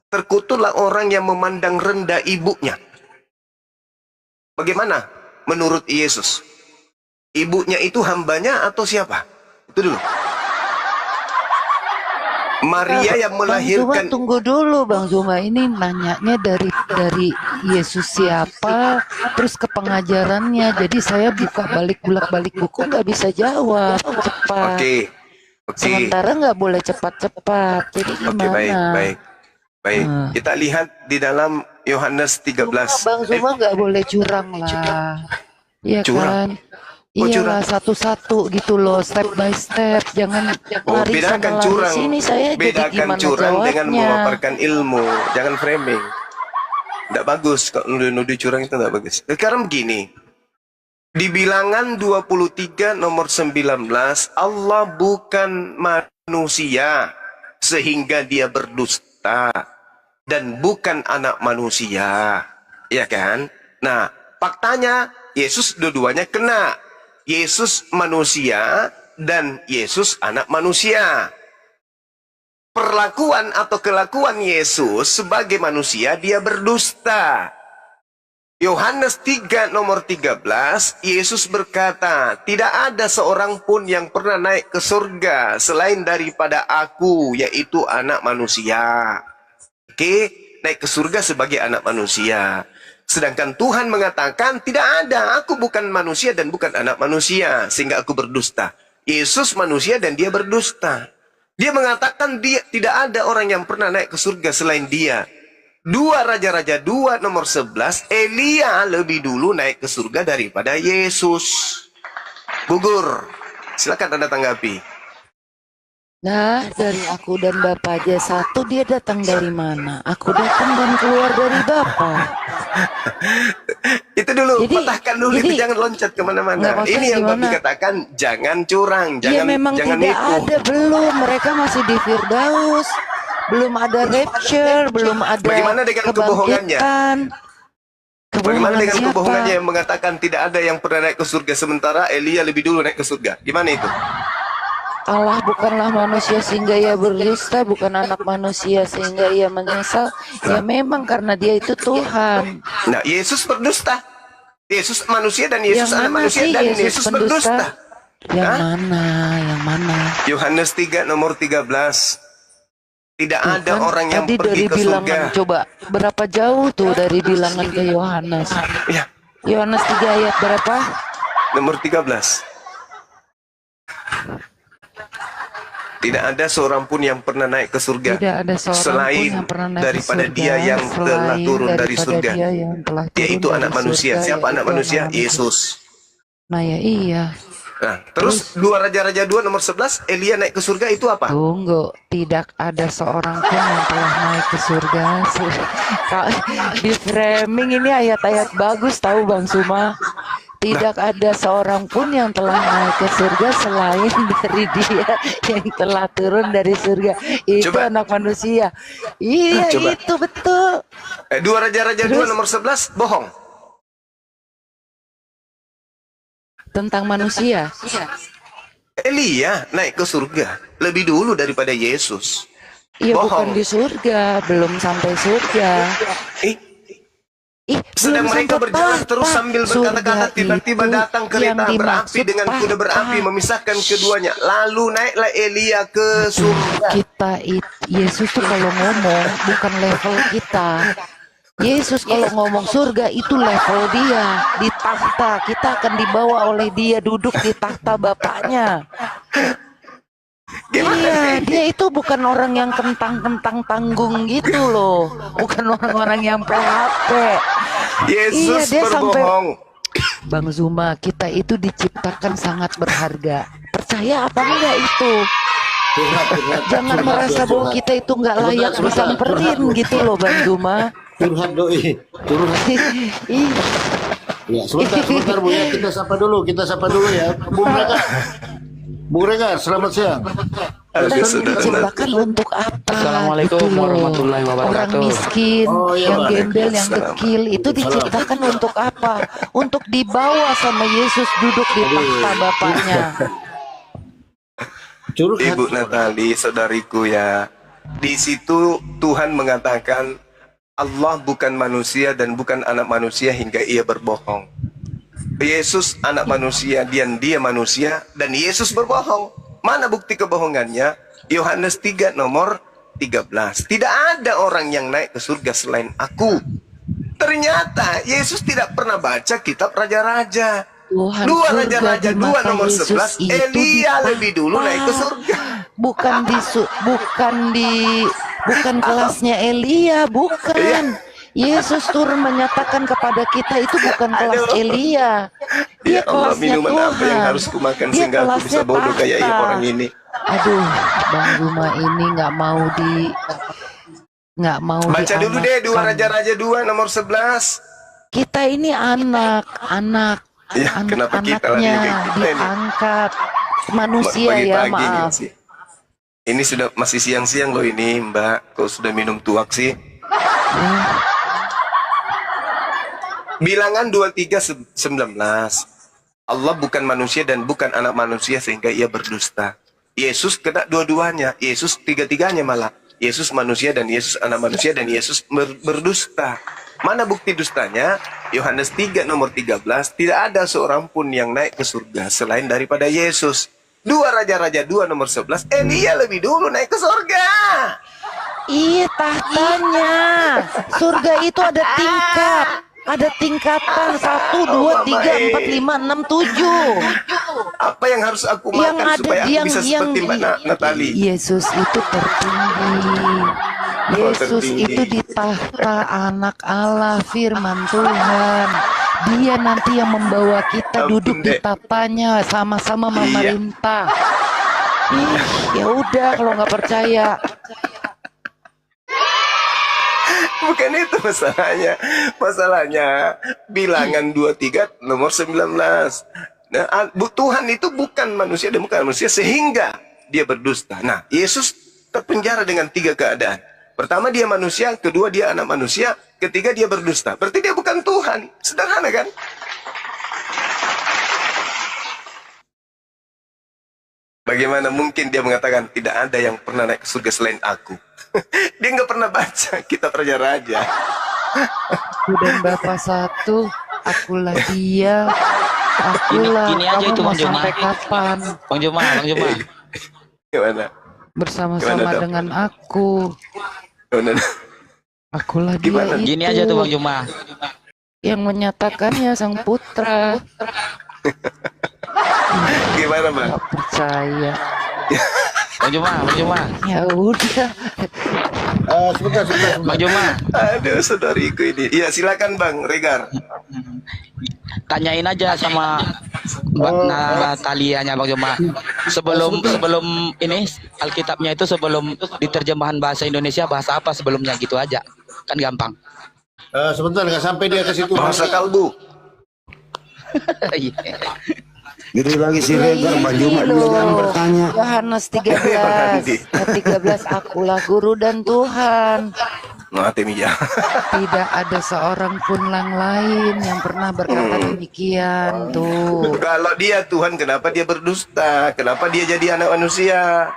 Terkutuklah orang yang memandang rendah ibunya. Bagaimana menurut Yesus? Ibunya itu hambanya atau siapa? Itu dulu. Maria yang melahirkan. Bang Zuma, tunggu dulu Bang Zuma, ini nanyanya dari Yesus siapa, terus ke pengajarannya. Jadi saya bolak balik buku nggak bisa jawab cepat. Oke. Sementara nggak boleh cepat-cepat. Jadi Oke, gimana? baik. Kita lihat di dalam Yohanes 13. Bang Zuma nggak boleh curang lah. Iya Curang? kan? Iyalah, satu-satu gitu loh, step by step. Jangan lari sana Bedakan lari curang. sini. Saya jadi Bedakan gimana curang dengan jawabnya? memaparkan ilmu. Jangan framing. Tidak bagus. Kalau nuduh curang itu tidak bagus. Sekarang begini. Di bilangan 23 nomor 19, Allah bukan manusia sehingga dia berdusta. Dan bukan anak manusia. Ya kan? Nah, Faktanya, Yesus dua-duanya kena. Yesus manusia dan Yesus anak manusia. Perlakuan atau kelakuan Yesus sebagai manusia, dia berdusta. Yohanes 3 nomor 13, Yesus berkata, tidak ada seorang pun yang pernah naik ke surga selain daripada aku, yaitu anak manusia. Oke, naik ke surga sebagai anak manusia. Sedangkan Tuhan mengatakan, tidak ada, aku bukan manusia dan bukan anak manusia, sehingga aku berdusta. Yesus manusia dan dia berdusta. Dia mengatakan dia tidak ada orang yang pernah naik ke surga selain dia. 2 Raja-Raja 2 nomor 11, Elia lebih dulu naik ke surga daripada Yesus. Gugur, silakan Anda tanggapi. Nah, dari aku dan Bapak aja satu, dia datang dari mana? Aku datang dan keluar dari Bapak. Itu dulu, Jadi- patahkan dulu jadi- itu, jangan loncat Nggak, kemana-mana. maksudnya Ini yang Bapak gimana? katakan, jangan curang, Ya jangan memang jangan tidak nipu. ada, belum. Mereka masih di Firdaus. Belum ada rapture, belum ada Bagaimana dengan kebohongannya? kebangkitan. Bagaimana Kebohongan dengan siapa? kebohongannya yang mengatakan tidak ada yang pernah naik ke surga sementara Elia lebih dulu naik ke surga? Gimana itu? Allah bukanlah manusia sehingga ia berdusta, bukan anak manusia sehingga ia menyesal. Ya memang karena dia itu Tuhan. Nah, Yesus berdusta. Yesus manusia dan Yesus Yang anak mana manusia sih dan Yesus Yesus pendusta? berdusta. Yang Hah? mana? Yang mana? Yohanes 3 nomor 13. Tidak Tuh ada kan, orang yang tadi pergi dari ke surga. bilangan, coba berapa jauh tuh dari bilangan ke Yohanes? Ya, Yohanes 3 ayat berapa? nomor 13. Tidak ada seorang pun yang pernah naik ke surga Tidak ada seorang selain pun yang pernah naik ke daripada surga, dia yang telah selain turun dari daripada surga, dia yang telah turun yaitu dari anak manusia. surga, Siapa anak yaitu manusia? anak manusia. Yesus. Nah ya iya. Nah, terus 2 Raja-Raja 2 nomor 11, Elia naik ke surga itu apa? Tunggu, tidak ada seorang pun yang telah naik ke surga. Di framing ini ayat-ayat bagus tahu Bang Suma. Tidak ada seorang pun yang telah naik ke surga selain dari dia yang telah turun dari surga. Itu Coba. anak manusia. Iya, Coba. itu betul. 2 Raja-Raja 2 Terus? nomor 11, bohong. Tentang manusia. Elia naik ke surga lebih dulu daripada Yesus. Iya, Bohong. bukan di surga, belum sampai surga. Eh, sedang belum mereka sampai berjalan tahta. terus sambil berkata-kata, Surga tiba-tiba itu datang kereta yang berapi dimaksud dengan kuda tahta. berapi memisahkan keduanya. Lalu naiklah Elia ke surga. Kita Yesus tuh kalau ngomong bukan level kita. Yesus kalau ngomong surga itu level dia di tahta. Kita akan dibawa oleh dia duduk di tahta Bapaknya. Iya, dia itu bukan orang yang kentang-kentang tanggung gitu loh. Bukan orang-orang yang PHP. Yesus Iya, dia berbohong. Bang Zuma, kita itu diciptakan sangat berharga. Percaya apa enggak itu? Jangan merasa bahwa kita itu nggak layak disamperin gitu loh Bang Zuma. Curhat doi, curhat. Ih, Ya, sebentar Bu ya, kita sapa dulu ya. Bung Regar. Bung Regar, selamat siang. Aduh, kita saudara. diciptakan untuk apa? Assalamualaikum gitu loh. warahmatullahi wabarakatuh. Orang miskin, Oh, iya, yang gembel, yang Waalaikumsalam. dekil itu diciptakan untuk apa? Untuk dibawa sama Yesus duduk di tahta Bapaknya. Curhat. Ibu Natali, saudariku ya. Di situ Tuhan mengatakan Allah bukan manusia dan bukan anak manusia hingga ia berbohong. Yesus anak manusia dan dia manusia dan Yesus berbohong. Mana bukti kebohongannya? Yohanes 3 nomor 13. Tidak ada orang yang naik ke surga selain aku. Ternyata Yesus tidak pernah baca kitab Raja-Raja. Tuhan 2 surga Raja-Raja di 2 mata nomor Yesus 11, itu Elia di lebih dulu naik ke surga. Bukan kelasnya Elia, bukan. Iya. Yesus turun menyatakan kepada kita itu bukan kelas Aduh. Elia. Dia Ya Allah, kelasnya minuman Tuhan. apa yang harus kumakan Dia sehingga aku bisa kelasnya bodoh kayak tahta. orang ini? Aduh, Bang Guma ini nggak mau Baca dulu deh 2 dianakkan. Raja-Raja 2 nomor 11. Kita ini anak Ya, kenapa kita lagi anak-anaknya kayak kita ini? diangkat manusia ya, Pagi-pagi maaf. sih. Ini sudah masih siang-siang loh ini, Mbak. Kok sudah minum tuak sih? Bilangan 23:19. Allah bukan manusia dan bukan anak manusia sehingga ia berdusta. Yesus kena dua-duanya. Yesus tiga-tiganya malah. Yesus manusia dan Yesus anak manusia dan Yesus berdusta. Mana bukti dustanya? Yohanes 3 nomor 13. Tidak ada seorang pun yang naik ke surga selain daripada Yesus. 2 Raja-Raja 2 nomor 11. Elia lebih dulu naik ke surga. Iya, tahtanya. Surga itu ada tingkat. Ada tingkatan 1, 2, 3, 4, 5, 6, 7. Apa yang harus aku makan supaya aku bisa seperti Mbak Natali? Yesus itu tertinggi. Yesus tertinggi. itu di tahta anak Allah, firman Tuhan. Dia nanti yang membawa kita Ampun, duduk di Dek. tatanya sama-sama Iya. memerintah. Ih, ya udah kalau nggak percaya. Bukan itu masalahnya. Masalahnya bilangan 23 nomor 19. Nah, Tuhan itu bukan manusia dan bukan manusia sehingga dia berdusta. Nah, Yesus terpenjara dengan 3 keadaan. Pertama dia manusia, kedua dia anak manusia, ketiga dia berdusta. Berarti dia bukan Tuhan. Sederhana kan? Bagaimana mungkin dia mengatakan tidak ada yang pernah naik ke surga selain aku? Dia nggak pernah baca kitab Raja-Raja. Aku dan Bapa satu, akulah dia, akulah. Gini aja Kamu itu, mau Bang Juma. sampai kapan Bang Juma, Bang Juma. Gimana? bersama-sama Gimana, Dok? dengan aku? Gimana? Akulah dia Gimana? itu Gini aja tuh Bang Juma. yang menyatakannya sang putra. Gimana, Bang? Gak percaya. Bang Juma, Bang Juma. Ya udah. Sebentar. Bang Juma, Aduh, saudariku ini. Iya, silakan Bang Regar. tanyain aja sama Mbak Natalianya Bang Juma. Sebelum ini Alkitabnya itu sebelum diterjemahan bahasa Indonesia bahasa apa sebelumnya gitu aja. Kan gampang. Sebentar, nggak sampai dia ke situ. Bahasa kalbu. Iya. Gitu lagi si Ya Regar, Bang ini Juma juga loh, jangan bertanya. Yohanes Bang 13 Andi. ayat 13, akulah guru dan Tuhan. Nah, Temija. Tidak ada seorang pun yang lain yang pernah berkata demikian tuh. Kalau dia Tuhan, kenapa dia berdusta? Kenapa dia jadi anak manusia?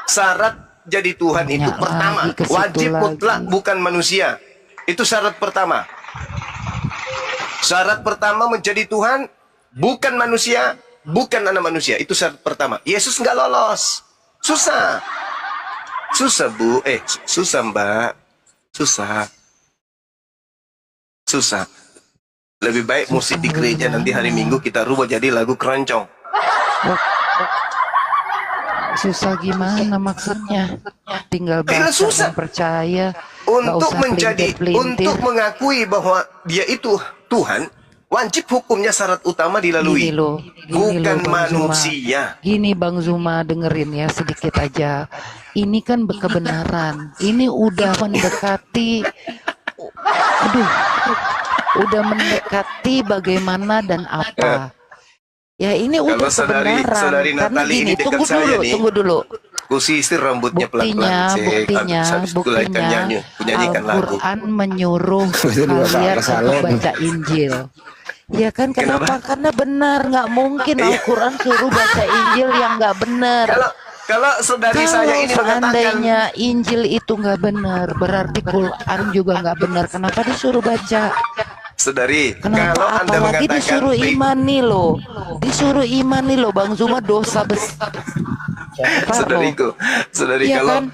Syarat jadi Tuhan itu Banyak pertama, lagi ke situ wajib lagi. mutlak bukan manusia. Itu syarat pertama. Syarat pertama menjadi Tuhan bukan manusia, bukan anak manusia. Itu syarat pertama. Yesus nggak lolos. Susah. Susah, Bu. Susah, Mbak. Susah. Susah. Lebih baik musik di gereja nanti hari Minggu kita rubah jadi lagu keroncong. Susah gimana maksudnya? Tinggal baca susah. dan percaya. Nggak Untuk usah menjadi, pelintir-pelintir. untuk mengakui bahwa dia itu Tuhan, wajib hukumnya syarat utama dilalui. Gini loh, Bukan Bang Zuma. manusia. Gini Bang Zuma, dengerin ya sedikit aja. Ini kan kebenaran. Ini udah mendekati, aduh, udah mendekati bagaimana dan apa. Ya ini Kalau udah saudari kebenaran. Karena Natali gini, ini dekat tunggu saya dulu, nih. tunggu dulu. Kusisir rambutnya pelan-pelan. Buktinya, Kunyanyikan lagu. Al-Quran menyuruh Itu juga kalian salah untuk salon. baca Injil. Ya kan, kenapa? Karena benar, nggak mungkin Iya. Al-Quran suruh baca Injil yang nggak benar. Kalau saudari saya ini Kalau mengatakan, seandainya Injil itu nggak benar, berarti Quran juga nggak benar. Kenapa disuruh baca? saudari, kalau Kenapa? Anda Apalagi mengatakan, disuruh imani loh. Disuruh imani loh, Bang Zuma, dosa besar. saudariku, saudari Iya kalau kan?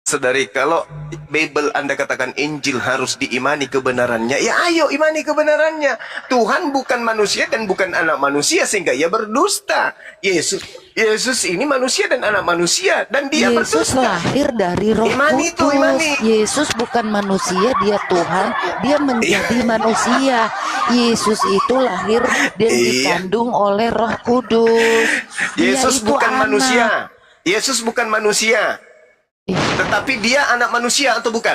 Saudari, kalau Bible Anda katakan Injil harus diimani kebenarannya, ya ayo imani kebenarannya. Tuhan bukan manusia dan bukan anak manusia sehingga ia berdusta. Yesus ini manusia dan anak manusia dan dia Yesus berdusta. lahir dari Roh Imani itu, Kudus. imani. Yesus bukan manusia, dia Tuhan. Dia menjadi manusia. Yesus itu lahir dan Iya. dikandung oleh Roh Kudus. Dia Yesus itu bukan anak. manusia. Yesus bukan manusia. Ih, Tetapi dia anak manusia atau bukan?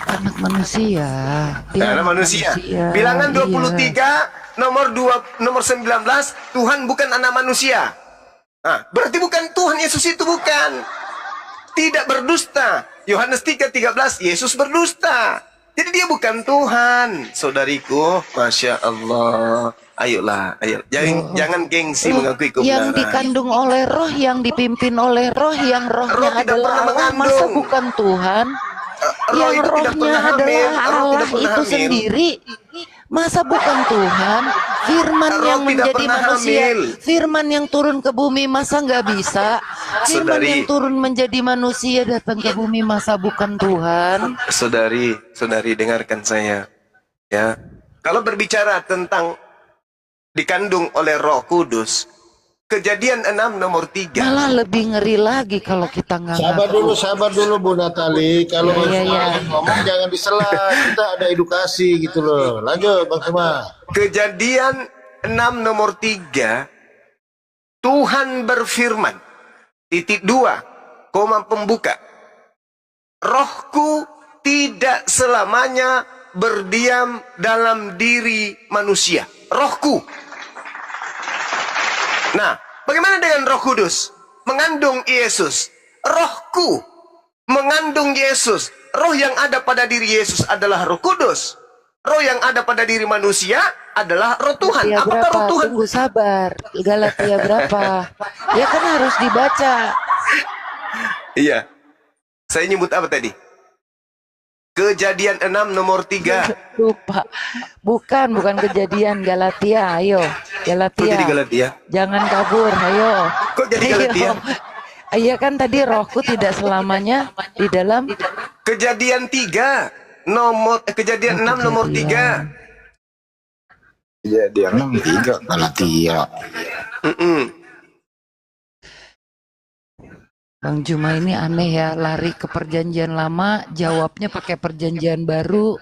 anak manusia. Dia Anak manusia. Bilangan 23 nomor 19, Tuhan bukan anak manusia. Nah, berarti bukan Tuhan Yesus itu, bukan. Tidak berdusta. Yohanes 3:13, Yesus berdusta. Jadi dia bukan Tuhan, saudariku. Masya Allah. Ayolah, ayo. Jangan gengsi mengakui Yang kebenaran. dikandung oleh roh, yang dipimpin oleh roh, yang Roh rohnya tidak adalah pernah Allah, masa mengandung. bukan Tuhan? Roh Yang itu tidak rohnya pernah hamil. adalah Roh Allah tidak pernah itu hamil. sendiri, masa bukan Tuhan? Firman Roh yang tidak menjadi pernah manusia, hamil. firman yang turun ke bumi, masa nggak bisa? Firman Saudari. yang turun menjadi manusia datang ke bumi, masa bukan Tuhan? Saudari, dengarkan saya. Ya, kalau berbicara tentang dikandung oleh Roh Kudus, Kejadian 6 nomor 3. Malah lebih ngeri lagi kalau kita nggak Sabar dulu Bu Natali. Kalau Iya. ngomong jangan disela. Kita ada edukasi gitu loh. Lanjut Bang Suma. Kejadian 6 nomor 3. Tuhan berfirman. Titik 2, koma pembuka. Rohku tidak selamanya berdiam dalam diri manusia. Rohku. Nah, bagaimana dengan Roh Kudus? Mengandung Yesus. Rohku mengandung Yesus. Roh yang ada pada diri Yesus adalah Roh Kudus. Roh yang ada pada diri manusia adalah Roh Tuhan. Galatia Apakah berapa? Roh Tuhan? Tunggu sabar. Galatia berapa? Ya kan harus dibaca. Iya. Saya nyebut apa tadi? Kejadian 6 nomor 3. Lupa. Bukan Kejadian, Galatia. Ayo, Kok Galatia. jadi Galatia? Jangan kabur, ayo. Kok jadi Galatia? Iya kan tadi rohku tidak selamanya di dalam Kejadian 3 nomor Kejadian 6 nomor 3. Iya, dia 6-3 Galatia. Bang Juma ini aneh ya, lari ke perjanjian lama, jawabnya pakai perjanjian baru.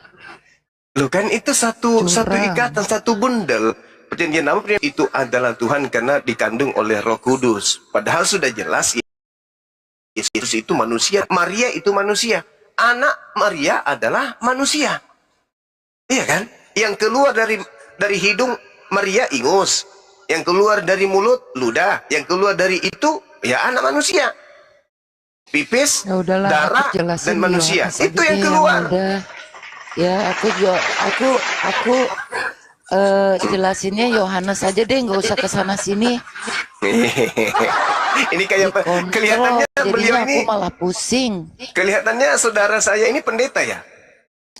Loh kan itu satu Curang. ikatan, satu bundel. Perjanjian lama itu adalah Tuhan karena dikandung oleh Roh Kudus. Padahal sudah jelas Yesus itu manusia, Maria itu manusia. Anak Maria adalah manusia. Iya kan? Yang keluar dari hidung Maria ingus. Yang keluar dari mulut ludah. Yang keluar dari itu ya anak manusia. Pipis, Ya udahlah, darah, aku jelasin dan di manusia. Yohanes Itu aja yang deh, keluar. udah. Ya aku jelasinnya Yohanes aja deh, nggak usah kesana sini. Ini kayak Dikontrol, kelihatannya beliau jadinya ini, aku malah pusing. kelihatannya saudara saya ini pendeta ya.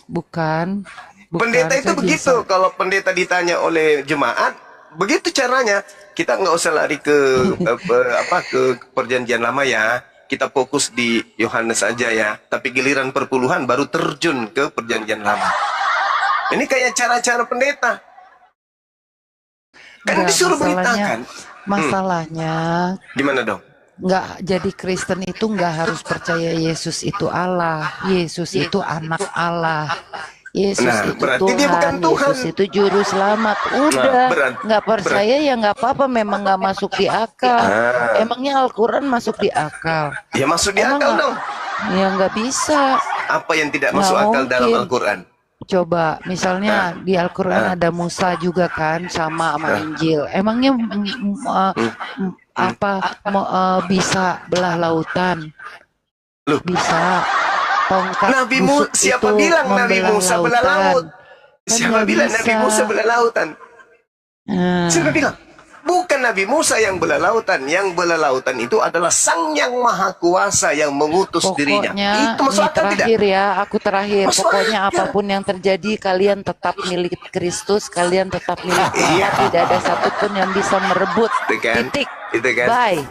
Bukan. Pendeta itu saya begitu. biasa. Kalau pendeta ditanya oleh jemaat, begitu caranya. Kita nggak usah lari ke ke perjanjian lama ya. Kita fokus di Yohanes saja ya. Tapi giliran perpuluhan baru terjun ke perjanjian lama. Ini kayak cara-cara pendeta. Kan Enggak, disuruh beritakan. Masalahnya Gimana dong? nggak jadi Kristen itu nggak harus percaya Yesus itu Allah, Yesus itu anak Allah, Yesus Nah, itu berarti dia bukan Tuhan. Yesus itu juru selamat. Udah, nggak percaya ya nggak apa-apa, memang nggak masuk di akal. Emangnya Al-Quran masuk di akal? Ya masuk di Emang akal nggak? dong. Ya nggak bisa. Apa yang tidak Nggak masuk akal dalam mungkin. Al-Quran? Coba, misalnya di Al-Quran ada Musa juga kan, sama Injil. Emangnya bisa belah lautan? Loh. Bisa. Tongkat Nabi busuk siapa itu bilang Nabi membelah Musa belah lautan. laut? Kan Siapa nggak bilang bisa. Nabi Musa belah lautan? Nah, Siapa bilang? Bukan Nabi Musa yang belah lautan. Yang belah lautan itu adalah Sang Yang Maha Kuasa yang mengutus dirinya. pokoknya Itu masuk ini akal tidak? terakhir ya, aku terakhir. Masuk Pokoknya akal. apapun yang terjadi, kalian tetap milik Kristus, kalian tetap milik Allah. Iya. Tidak ada satupun yang bisa merebut. Itu kan? Titik. Itu kan? Bye.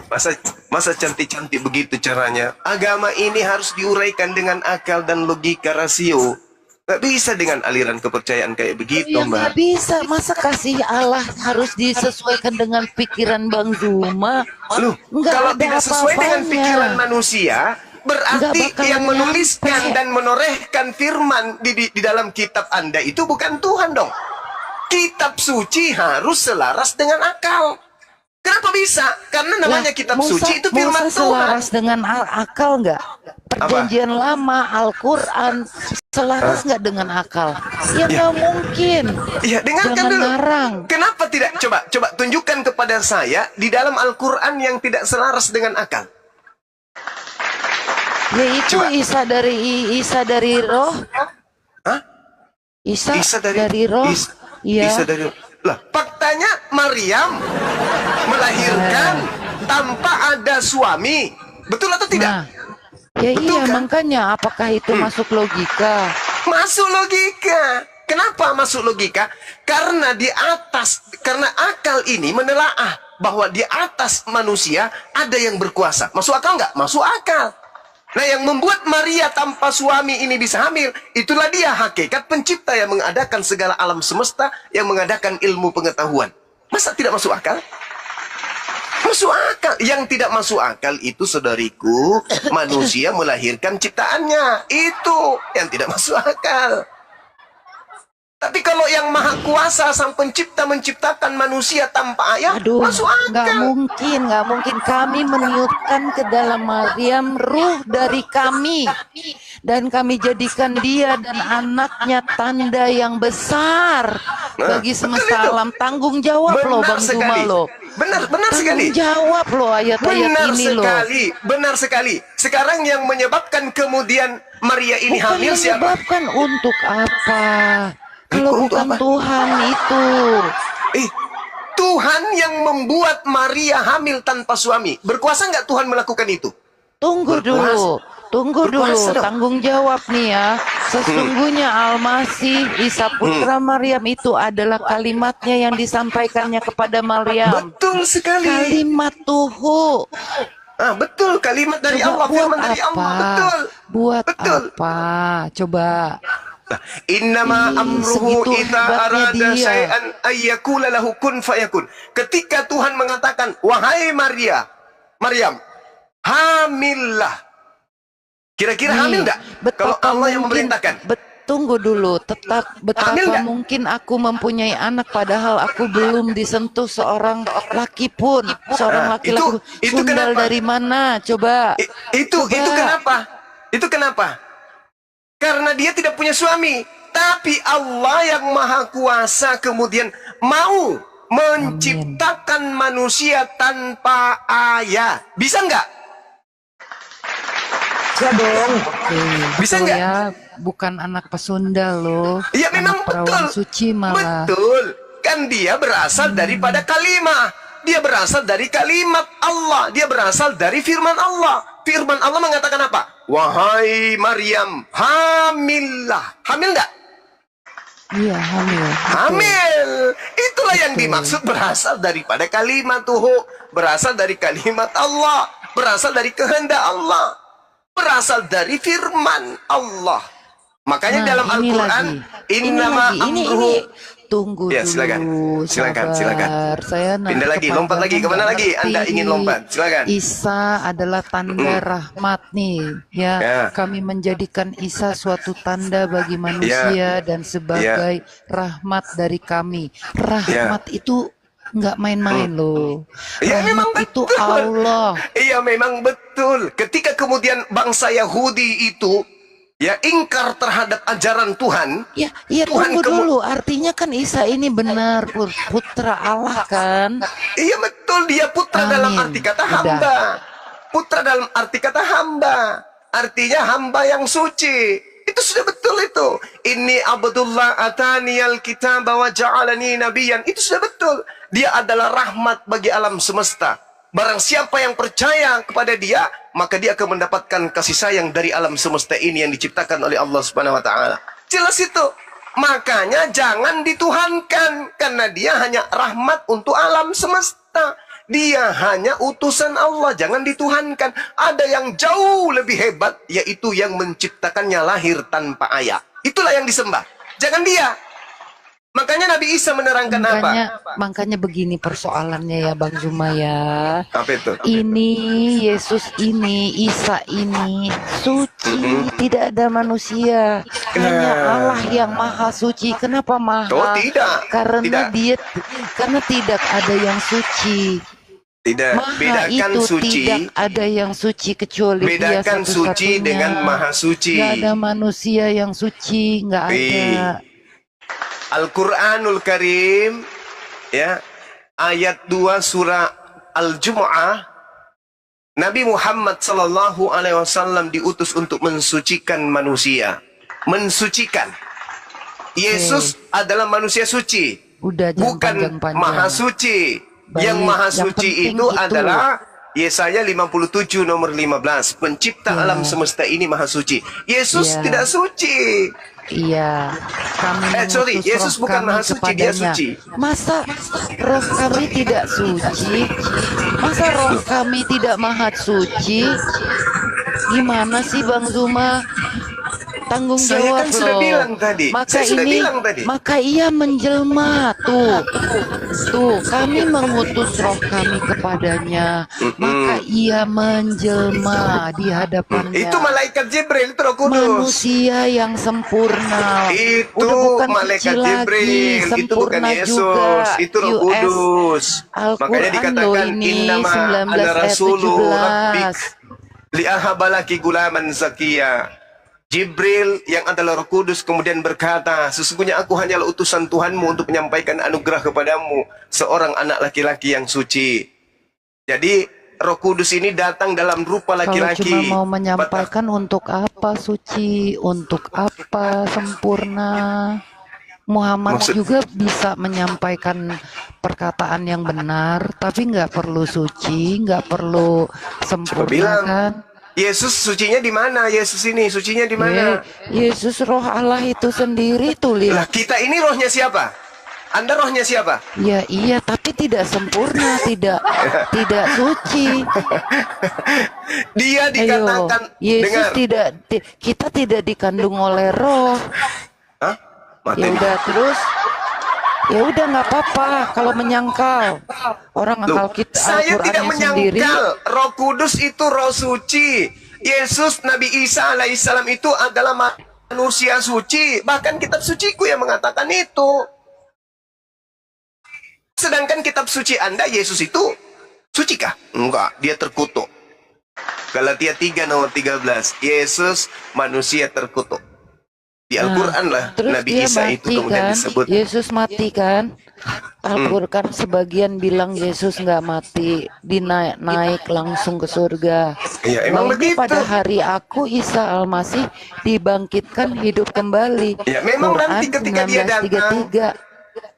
Masa cantik-cantik begitu caranya? Agama ini harus diuraikan dengan akal dan logika rasio. Gak bisa dengan aliran kepercayaan kayak begitu, Ya Mbak. nggak bisa, masa kasih Allah harus disesuaikan dengan pikiran Bang Zuma? Loh, Nggak kalau ada tidak sesuai dengan apa-apanya. pikiran manusia, Nggak berarti bakalan yang menuliskan nyampe. dan menorehkan firman di dalam kitab Anda itu bukan Tuhan dong. Kitab suci harus selaras dengan akal. Kenapa bisa? Karena namanya Lah, kitab Musa- suci itu firman Musa Tuhan. selaras dengan akal nggak? Perjanjian lama, Al-Quran selaras nggak dengan akal? Ya nggak mungkin. Iya, dengarkan Jangan dulu. ngarang. Kenapa tidak? Coba tunjukkan kepada saya di dalam Al-Quran yang tidak selaras dengan akal. Ya itu Coba. Isa dari roh. Hah? Isa, Isa dari roh. Iya. Isa dari lah. Faktanya Maryam melahirkan tanpa ada suami. Betul atau tidak? Nah, ya Betul iya kan? makanya apakah itu masuk logika? Masuk logika. Kenapa masuk logika? Karena karena akal ini menelaah bahwa di atas manusia ada yang berkuasa. Masuk akal nggak? Masuk akal. Nah, yang membuat Maria tanpa suami ini bisa hamil, itulah dia hakikat pencipta yang mengadakan segala alam semesta, yang mengadakan ilmu pengetahuan. Masa tidak masuk akal? Masuk akal. Yang tidak masuk akal itu, saudariku, manusia melahirkan ciptaannya. Itu yang tidak masuk akal. Tapi kalau yang maha kuasa sang pencipta menciptakan manusia tanpa ayah, Aduh, masuk nggak akal. mungkin. Kami meniupkan ke dalam Maryam ruh dari kami. Dan kami jadikan dia dan anaknya tanda yang besar bagi semesta alam. Tanggung jawab loh Bang Zuma loh. Benar Tanggung sekali. jawab loh ayat-ayat ini loh. Benar sekali. Sekarang yang menyebabkan kemudian Maria ini Bukan hamil siapa? menyebabkan untuk apa? Kalau Untuk bukan apa? Tuhan itu. Tuhan yang membuat Maria hamil tanpa suami. Berkuasa nggak Tuhan melakukan itu? Tunggu dulu. Berkuasa dong. Tanggung jawab nih ya. Sesungguhnya Al-Masih Isa putra Maryam itu adalah kalimatnya yang disampaikannya kepada Maryam. Betul sekali. Kalimat Tuhu. Betul, kalimat dari Coba Allah, firman dari Allah. Betul. Buat Betul. apa? Coba. Innama amruhu segitu idza hebatnya arada dia. syai'an ayyakula lahu kun fayakun. Ketika Tuhan mengatakan, "Wahai Maryam, hamillah." Kira-kira hamil enggak? Kalau Allah yang memerintahkan. Tunggu dulu, betapa Hamil nggak? mungkin aku mempunyai anak padahal aku belum disentuh seorang laki pun, seorang laki-laki. itu Sundal kenapa? dari mana? Coba. Itu Coba. kenapa? Itu kenapa? Karena dia tidak punya suami. Tapi Allah yang maha kuasa kemudian mau menciptakan manusia tanpa ayah. Bisa nggak? Bisa dong. Bisa Betul nggak? ya, bukan anak pesundal loh. Ya memang Anak perawan betul. suci malah. Betul. Kan dia berasal daripada kalimah. Dia berasal dari kalimat Allah. Dia berasal dari firman Allah. Firman Allah mengatakan apa? Wahai Maryam, hamillah. Hamil nggak? Iya, hamil. Betul. Hamil. Itulah yang dimaksud berasal daripada kalimat Tuhu. Berasal dari kalimat Allah. Berasal dari kehendak Allah. Berasal dari firman Allah. Makanya Nah, dalam ini Al-Quran, lagi. innama Ini amruhu. tunggu Ya, dulu. silakan. Silakan. Saya nanti Pindah lagi, lompat lagi. kepanjangan Kemana nggak lagi? Anda ngerti. ingin lompat? Silakan. Isa adalah tanda rahmat nih. Ya, Ya. kami menjadikan Isa suatu tanda bagi manusia dan sebagai rahmat dari kami. Rahmat itu nggak main-main loh. Ya, memang Rahmat itu betul. Allah. Iya, memang betul. Ketika kemudian bangsa Yahudi itu ingkar terhadap ajaran Tuhan. Ya, Tuhan tunggu dulu. Artinya kan Isa ini benar putra Allah kan? Iya betul, dia putra Amin. dalam arti kata Udah. hamba. Putra dalam arti kata hamba. Artinya hamba yang suci. Itu sudah betul itu. Inni Abdullah ataniyal kitab wa ja'alani nabiyan. Itu sudah betul. Dia adalah rahmat bagi alam semesta. Barang siapa yang percaya kepada dia, maka dia akan mendapatkan kasih sayang dari alam semesta ini yang diciptakan oleh Allah Subhanahu wa taala. Jelas itu. Makanya jangan dituhankan karena dia hanya rahmat untuk alam semesta. Dia hanya utusan Allah, jangan dituhankan. Ada yang jauh lebih hebat, yaitu yang menciptakannya lahir tanpa ayah. Itulah yang disembah. Jangan dia. Makanya Nabi Isa menerangkan Makanya begini persoalannya ya Bang Zuma ya. Apa itu? Ini Yesus ini, Isa ini suci, tidak ada manusia. Hanya Allah yang maha suci. Kenapa maha? Oh, tidak. Karena Tidak. karena tidak ada yang suci. Tidak. Maha Bedakan itu suci. tidak ada yang suci kecuali Dia Bedakan suci satu-satunya. dengan maha suci. Nggak ada manusia yang suci, nggak ada. Al-Quranul Karim ayat 2 surah Al-Jumu'ah, Nabi Muhammad sallallahu alaihi wasallam diutus untuk mensucikan manusia. Mensucikan. Yesus adalah manusia suci, Udah jangan bukan panjang-panjang. maha suci. Yang Baik, maha yang suci penting itu itu. adalah Yesaya 57 nomor 15. Pencipta Ya. alam semesta ini maha suci. Yesus Ya. tidak suci. Iya, kami Sorry, mengutus Yesus roh bukan kami maha suci, dia kepadanya. suci. Masa roh kami tidak suci? Masa roh kami tidak maha suci? Gimana sih Bang Zuma? Tanggung Saya jawab kan sudah loh. bilang tadi. Maka Saya sudah ini, bilang tadi. maka ia menjelma tuh. Kami mengutus roh kami kepadanya. Maka ia menjelma di hadapannya. Itu malaikat Jibril, itu Roh Kudus. Manusia yang sempurna. Itu Udah bukan malaikat suci lagi, Jibril, itu bukan sempurna Yesus, juga. itu Roh US Kudus. Makanya Al-Quran dikatakan loh ini innama 19 ana ayat rasulu rabbik 17. liahabalaki gulaman zakiya. Jibril yang adalah Roh Kudus kemudian berkata, sesungguhnya aku hanyalah utusan Tuhanmu untuk menyampaikan anugerah kepadamu, seorang anak laki-laki yang suci. Jadi Roh Kudus ini datang dalam rupa Kalau laki-laki. cuma mau menyampaikan untuk apa suci, untuk apa sempurna. Muhammad Maksud- juga bisa menyampaikan perkataan yang benar, tapi nggak perlu suci, nggak perlu sempurna bilang. kan? Yesus sucinya di mana? Yesus ini sucinya di mana? Yesus roh Allah itu sendiri tuh Lah lihat. kita ini rohnya siapa? Anda rohnya siapa? Ya iya, tapi tidak sempurna, tidak suci. Dia Ayo, dikatakan Yesus dengar. kita tidak dikandung oleh roh. Hah? Mati. Ya udah terus, ya udah nggak apa-apa kalau menyangkal orang Loh, akal kita saya tidak Al-Qur'annya sendiri. menyangkal Roh Kudus itu roh suci. Yesus Nabi Isa alaihissalam itu adalah manusia suci. Bahkan kitab suciku yang mengatakan itu. Sedangkan kitab suci Anda, Yesus itu suci kah? Enggak, dia terkutuk. Galatia 3 nomor 13. Yesus manusia terkutuk. Di Al-Quran lah Terus Nabi dia Isa itu mati kemudian kan, disebut. Yesus mati kan. Al-Quran sebagian bilang Yesus nggak mati, dinaik langsung ke surga. Ya, emang Bahwa begitu. pada hari aku Isa Al-Masih dibangkitkan hidup kembali. Ya, memang Quran nanti ketika dia datang, 1933.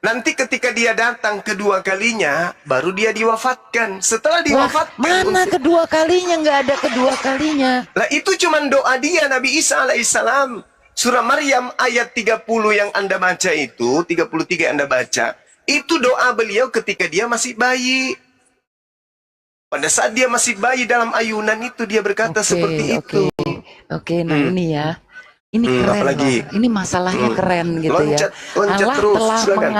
nanti ketika dia datang kedua kalinya, baru dia diwafatkan. Setelah diwafatkan, Mana kedua kalinya? Nggak ada kedua kalinya. lah itu cuman doa dia Nabi Isa alaihissalam. Surah Maryam ayat 30 yang Anda baca itu, 33 yang Anda baca, itu doa beliau ketika dia masih bayi. Pada saat dia masih bayi dalam ayunan itu dia berkata seperti itu. Oke, nah ini ya. Ini keren apalagi? loh. Ini masalahnya keren gitu Loncat ya. Allah terus, telah silakan.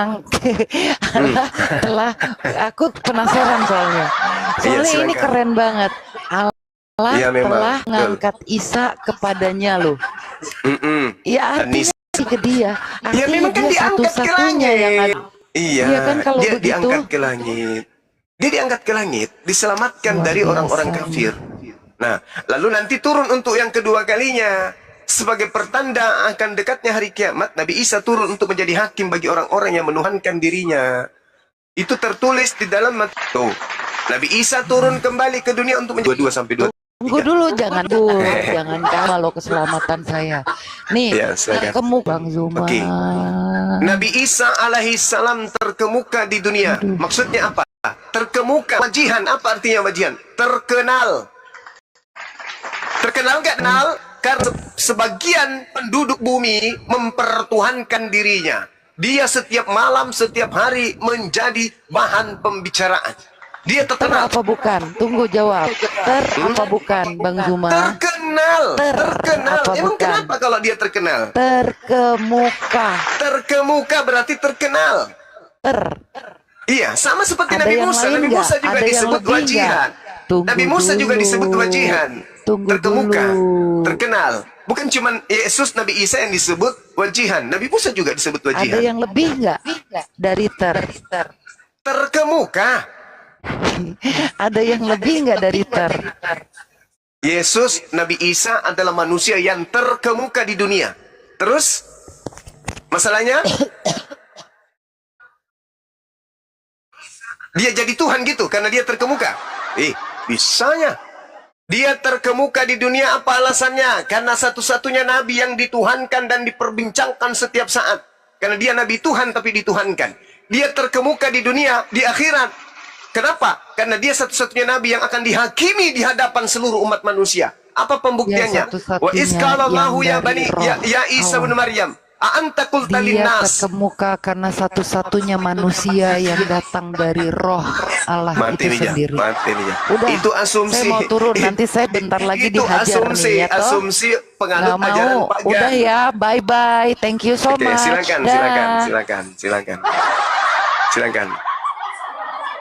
Allah telah, aku penasaran soalnya. Soalnya ini silakan. keren banget. Allah Iya, memang. telah Betul. ngangkat Isa kepadanya loh. Ya Dan artinya ke dia. Ya Artinya memang kan dia diangkat ke satu-satunya yang langit. ada. Iya, Iya kan, kalau dia begitu. diangkat ke langit. Dia diangkat ke langit, diselamatkan Luar dari biasa. orang-orang kafir. Nah, lalu nanti turun untuk yang kedua kalinya. Sebagai pertanda akan dekatnya hari kiamat, Nabi Isa turun untuk menjadi hakim bagi orang-orang yang menuhankan dirinya. Itu tertulis di dalam Tuh. Nabi Isa turun kembali ke dunia untuk menjadi 22 sampai 2. Tunggu dulu, jangan jangan kalau keselamatan saya. Nih, Ya, silakan. kemu Bang Zuma. Oke. Nabi Isa alaihissalam terkemuka di dunia. Maksudnya apa? Terkemuka. Wajihan, apa artinya wajihan? Terkenal. Terkenal nggak kenal? Karena sebagian penduduk bumi mempertuhankan dirinya. Dia setiap malam, setiap hari menjadi bahan pembicaraan. Dia Ter terkenal. apa bukan? Tunggu jawab. Ter apa bukan, Bang Zuma? Terkenal. Terkenal. apa Emang bukan? kenapa kalau dia terkenal? Terkemuka. Terkemuka berarti terkenal. Ter. Iya, sama seperti Ada Nabi yang Musa. lain Nabi nggak? Musa juga Ada yang disebut lebih wajihan. nggak? Tunggu Nabi Musa juga dulu. disebut wajihan. Tunggu Terkemuka, dulu. terkenal. Bukan cuma Yesus, Nabi Isa yang disebut wajihan. Nabi Musa juga disebut Ada wajihan. yang lebih nggak dari ter? Terkemuka. Ada yang lebih nggak dari ter? Yesus, Nabi Isa adalah manusia yang terkemuka di dunia. Terus, masalahnya, dia jadi Tuhan gitu karena dia terkemuka. Bisanya. Dia terkemuka di dunia, apa alasannya? Karena satu-satunya nabi yang dituhankan dan diperbincangkan setiap saat. Karena dia Nabi Tuhan tapi dituhankan. Dia terkemuka di dunia, di akhirat. Kenapa? Karena dia satu-satunya Nabi yang akan dihakimi di hadapan seluruh umat manusia. Apa pembuktiannya? Wa iskalallahu ya bani ya Isa bin Maryam. A'anta qulta Dia linnas. terkemuka karena satu-satunya manusia yang datang dari roh Allah Mati itu nih ya, sendiri. mati nih ya. Udah, Itu asumsi. saya mau turun, nanti saya bentar lagi Itu dihajar asumsi, nih ya toh. asumsi penganut Nggak ajaran mau, pagan. udah ya, bye-bye, thank you so Oke, much. silakan, Dah. silakan.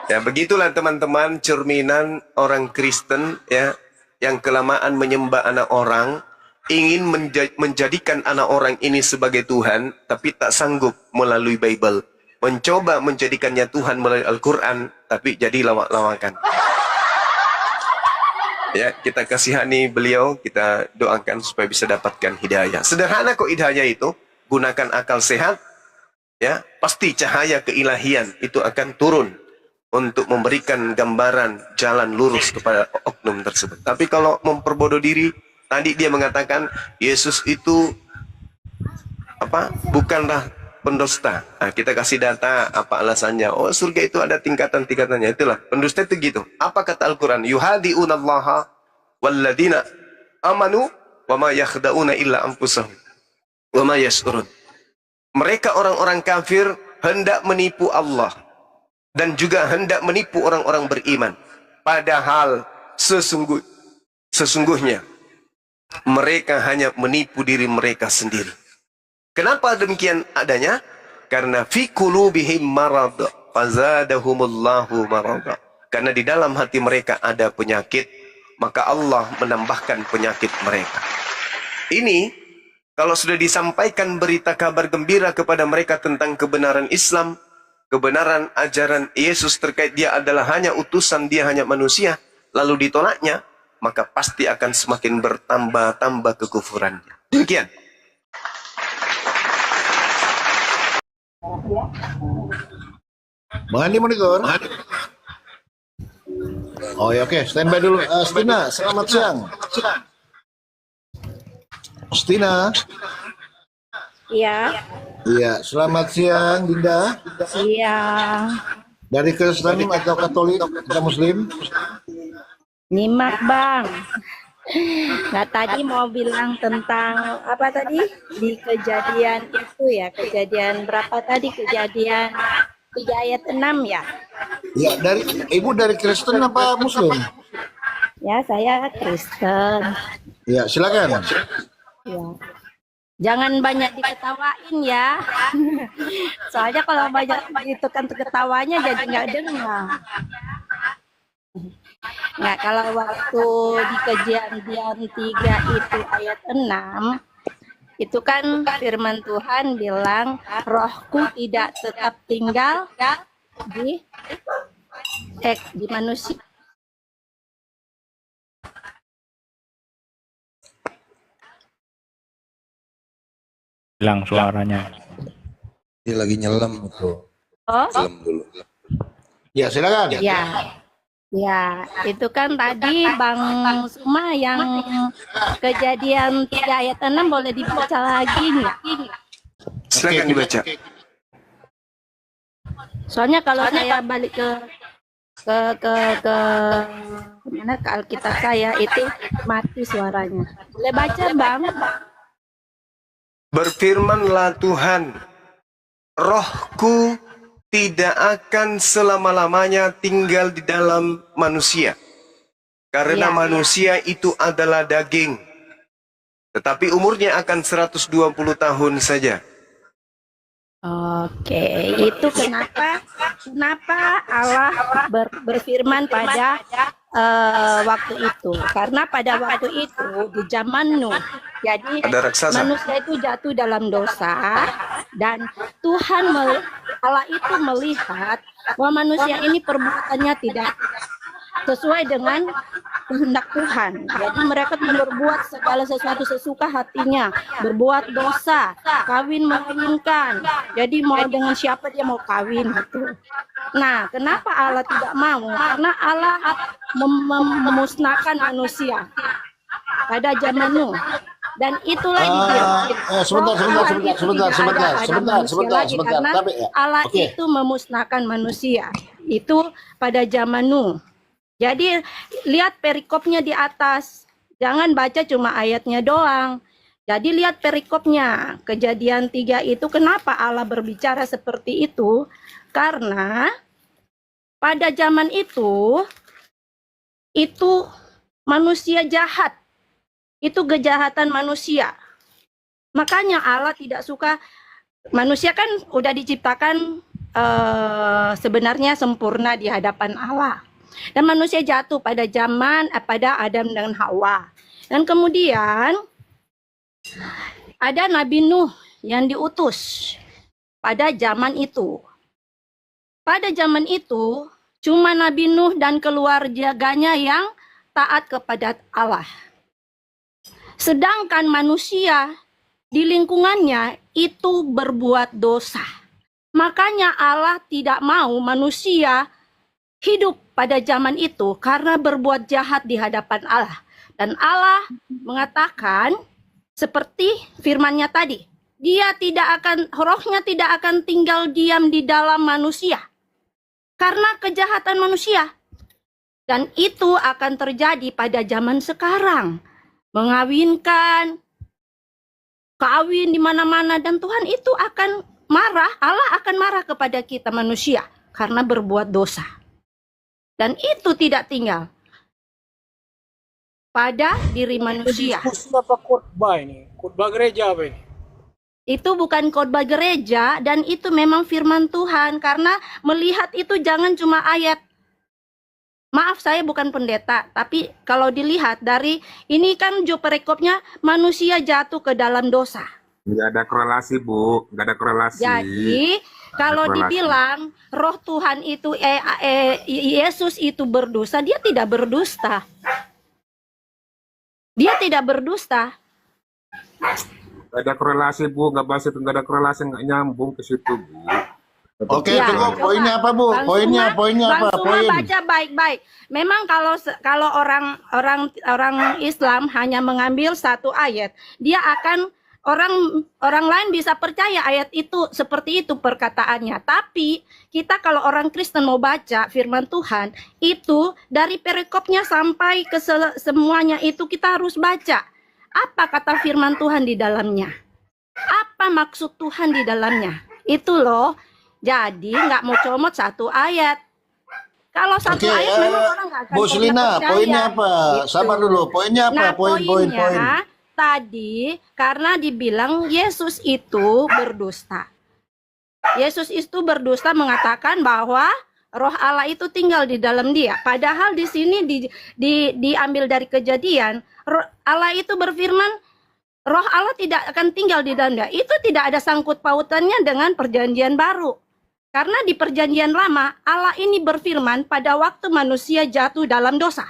Ya, begitulah teman-teman cerminan orang Kristen ya yang kelamaan menyembah anak orang, ingin menjadikan anak orang ini sebagai Tuhan, tapi tak sanggup melalui Bible. Mencoba menjadikannya Tuhan melalui Al-Quran, tapi jadi lawak-lawakan. Ya, kita kasihani beliau, kita doakan supaya bisa dapatkan hidayah. Sederhana kok hidayah itu, gunakan akal sehat, ya pasti cahaya keilahian itu akan turun untuk memberikan gambaran jalan lurus kepada oknum tersebut. Tapi kalau memperbodoh diri, tadi dia mengatakan Yesus itu bukanlah pendusta. Nah, kita kasih data apa alasannya. Oh, surga itu ada tingkatan-tingkatannya. Itulah pendusta itu gitu. Apa kata Al-Quran? Yuhadi'unallaha walladina amanu wa ma yakhda'una illa anfusahum wa ma yash'urun. Mereka orang-orang kafir hendak menipu Allah dan juga hendak menipu orang-orang beriman. Padahal sesungguhnya mereka hanya menipu diri mereka sendiri. Kenapa demikian adanya? Karena fi qulubihim marad fazadahumullahu marad. Karena di dalam hati mereka ada penyakit, maka Allah menambahkan penyakit mereka. Ini kalau sudah disampaikan berita kabar gembira kepada mereka tentang kebenaran Islam, kebenaran ajaran Yesus terkait dia adalah hanya utusan, dia hanya manusia, lalu ditolaknya, maka pasti akan semakin bertambah-tambah kekufurannya. Demikian. Bang Andi mau nikor? Oh ya, oke, standby dulu. Stina, selamat siang. Stina. Iya, Iya, selamat siang Dinda. siang. Dari Kristen atau Katolik atau Muslim? Nyimak Bang. Nah tadi mau bilang tentang apa tadi? Di kejadian itu ya, kejadian berapa tadi? Kejadian 3 ayat 6 ya? Ya, Ibu dari Kristen apa Muslim? Ya saya Kristen. Ya, silakan. Ya. Jangan banyak diketawain ya. Soalnya kalau banyak itu kan ketawanya jadi nggak dengar. Nah, kalau waktu di kejadian 3 itu ayat 6, itu kan firman Tuhan bilang, rohku tidak tetap tinggal di manusia. Hilang suaranya. Dia lagi nyelam tuh. Oh, Nyelam dulu. Ya, silakan. ya. Ya, itu kan tadi Bang Suma yang kejadian 3 ayat 6 boleh dibaca lagi nggak? Silakan dibaca. Soalnya kalau saya balik ke mana ke Alkitab saya itu mati suaranya. Boleh baca Bang? Berfirmanlah Tuhan, rohku tidak akan selama-lamanya tinggal di dalam manusia. Karena Iya. manusia itu adalah daging. Tetapi umurnya akan 120 tahun saja. Oke, itu kenapa Allah berfirman pada waktu itu? Karena pada waktu itu di zaman Nuh, jadi Ada raksasa. manusia itu jatuh dalam dosa dan Allah itu melihat bahwa manusia ini perbuatannya tidak sesuai dengan kehendak Tuhan. Jadi mereka berbuat segala sesuatu sesuka hatinya, berbuat dosa, mengawinkan. Jadi mau dengan siapa dia mau kawin gitu. Nah, kenapa Allah tidak mau? Karena Allah memusnahkan manusia pada zaman Nuh. Dan itulah dibilang sebentar. karena Tapi ya, Allah oke. itu memusnahkan manusia. Itu pada zaman Nuh. Jadi lihat perikopnya di atas. Jangan baca cuma ayatnya doang. Jadi lihat perikopnya. Kejadian 3 itu kenapa Allah berbicara seperti itu? Karena pada zaman itu manusia jahat. Itu kejahatan manusia. Makanya Allah tidak suka, manusia kan udah diciptakan sebenarnya sempurna di hadapan Allah. Dan manusia jatuh pada pada Adam dan Hawa. Dan kemudian ada Nabi Nuh yang diutus pada zaman itu. Pada zaman itu cuma Nabi Nuh dan keluarganya yang taat kepada Allah. Sedangkan manusia di lingkungannya itu berbuat dosa. Makanya Allah tidak mau manusia hidup pada zaman itu karena berbuat jahat di hadapan Allah. Dan Allah mengatakan seperti firman-Nya tadi, rohnya tidak akan tinggal diam di dalam manusia karena kejahatan manusia. Dan itu akan terjadi pada zaman sekarang. Mengawinkan, kawin di mana-mana, dan Tuhan itu akan marah, Allah akan marah kepada kita manusia karena berbuat dosa. Dan itu tidak tinggal pada diri manusia. Diskusi apa khotbah ini? Khotbah gereja apa ini? Itu bukan khotbah gereja, dan itu memang firman Tuhan. Karena melihat itu jangan cuma ayat. Maaf, saya bukan pendeta, tapi kalau dilihat dari ini kan perikopnya manusia jatuh ke dalam dosa. Nggak ada korelasi, Bu. Nggak ada korelasi. Jadi kalau dibilang roh Tuhan itu Yesus itu berdosa, dia tidak berdusta. Dia tidak berdusta. Nggak ada korelasi, Bu. Nggak bahas itu. Nggak ada korelasi. Nggak nyambung ke situ, Bu. Oke, Ya, cukup. coba. Poinnya apa, Bu? Bang Poinnya Suma apa? Poin. baca baik-baik. Memang kalau orang Islam hanya mengambil satu ayat, dia akan orang lain bisa percaya ayat itu seperti itu perkataannya. Tapi kita kalau orang Kristen mau baca firman Tuhan, itu dari perikopnya sampai ke semuanya itu kita harus baca. Apa kata firman Tuhan di dalamnya? Apa maksud Tuhan di dalamnya? Itu loh. Jadi nggak mau comot satu ayat. Kalau satu Oke, ayat memang orang nggak akan Bu pernah Selina, percaya. poinnya apa? Gitu. Sabar dulu. Poinnya apa? Nah, Poin. poinnya tadi karena dibilang Yesus itu berdusta. Yesus itu berdusta mengatakan bahwa Roh Allah itu tinggal di dalam dia. Padahal di sini diambil dari Kejadian, Allah itu berfirman, Roh Allah tidak akan tinggal di dalam dia. Itu tidak ada sangkut pautannya dengan Perjanjian Baru. Karena di Perjanjian Lama, Allah ini berfirman pada waktu manusia jatuh dalam dosa.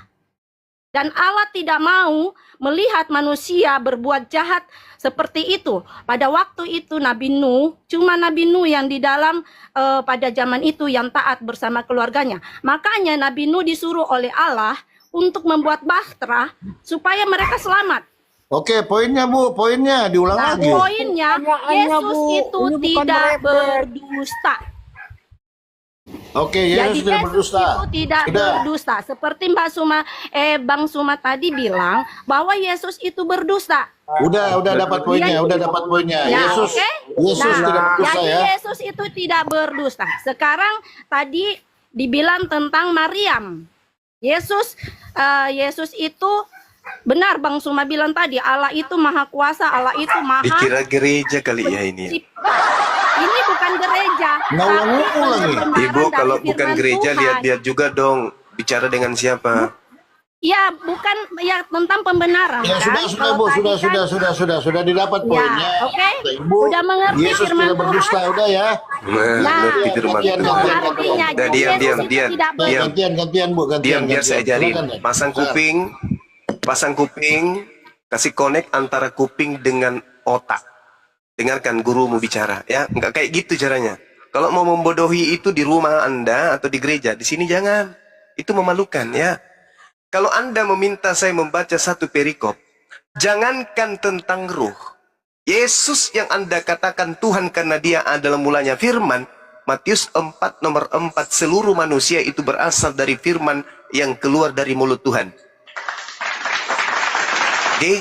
Dan Allah tidak mau melihat manusia berbuat jahat seperti itu. Pada waktu itu Nabi Nuh, cuma Nabi Nuh yang di dalam pada zaman itu yang taat bersama keluarganya. Makanya Nabi Nuh disuruh oleh Allah untuk membuat bahtera supaya mereka selamat. Oke, poinnya Bu, poinnya diulang Nah, lagi. poinnya Yesus Bu. itu Ini bukan tidak merepet. berdusta. Oke, Jadi Yesus tidak Yesus berdusta. itu tidak Sudah. berdusta. Seperti Bang Suma tadi bilang bahwa Yesus itu berdusta. Udah dapat poinnya, udah dapat poinnya. Ya, Yesus, oke. Yesus Nah, tidak berdusta jadi ya. Yesus itu tidak berdusta. Sekarang tadi dibilang tentang Maryam. Yesus itu benar Bang Suma bilang tadi, Allah itu maha kuasa, Allah itu maha Dikira gereja kali ya ini. pencipta. Ini bukan gereja. Nggak tapi ulang-ulang lagi. pembenaran Ibu dari kalau bukan firman gereja Tuhan. lihat-lihat juga dong. Bicara dengan siapa? Ya, bukan ya tentang pembenaran. Ya kan? sudah Kalau Bu, tadi kan- sudah didapat Ya, poinnya. oke. Ibu, Udah mengerti Yesus firman tidak berdusta, Tuhan? udah ya. Nah, ngerti firman gantian, Tuhan. gantian. Artinya Nah, jadi diam, Yesus itu diam. tidak Diam. Gantian Bu, gantian. Diam, biar saya ajarin. Silakan, Pasang kuping, kasih connect antara kuping dengan otak. Dengarkan gurumu bicara, ya. Enggak kayak gitu caranya. Kalau mau membodohi itu di rumah Anda atau di gereja, di sini jangan. Itu memalukan, ya. Kalau Anda meminta saya membaca satu perikop, Jangankan tentang ruh. Yesus yang Anda katakan Tuhan karena dia adalah mulanya firman. Matius 4 nomor 4, seluruh manusia itu berasal dari firman yang keluar dari mulut Tuhan. Oke,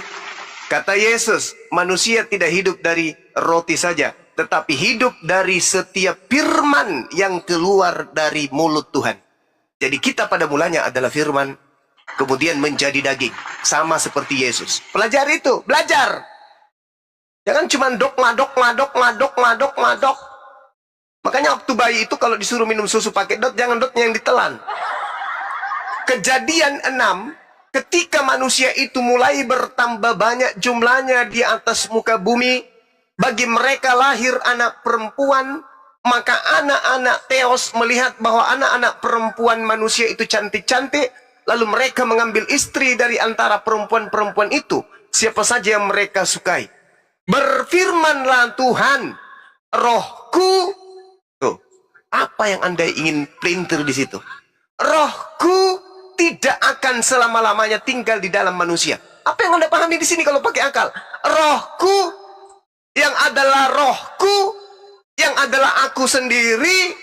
kata Yesus, manusia tidak hidup dari roti saja, tetapi hidup dari setiap firman yang keluar dari mulut Tuhan. Jadi kita pada mulanya adalah firman, kemudian menjadi daging. Sama seperti Yesus. Pelajari itu, belajar. Jangan cuma dok. Makanya waktu bayi itu kalau disuruh minum susu pakai dot, jangan dotnya yang ditelan. Kejadian 6, ketika manusia itu mulai bertambah banyak jumlahnya di atas muka bumi, bagi mereka lahir anak perempuan, maka anak-anak Theos melihat bahwa anak-anak perempuan manusia itu cantik-cantik, lalu mereka mengambil istri dari antara perempuan-perempuan itu, siapa saja yang mereka sukai. Berfirmanlah Tuhan, rohku. Tuh, apa yang Anda ingin pelintir di situ? Rohku tidak akan selama-lamanya tinggal di dalam manusia. Apa yang Anda pahami di sini kalau pakai akal? Rohku, yang adalah rohku, yang adalah aku sendiri,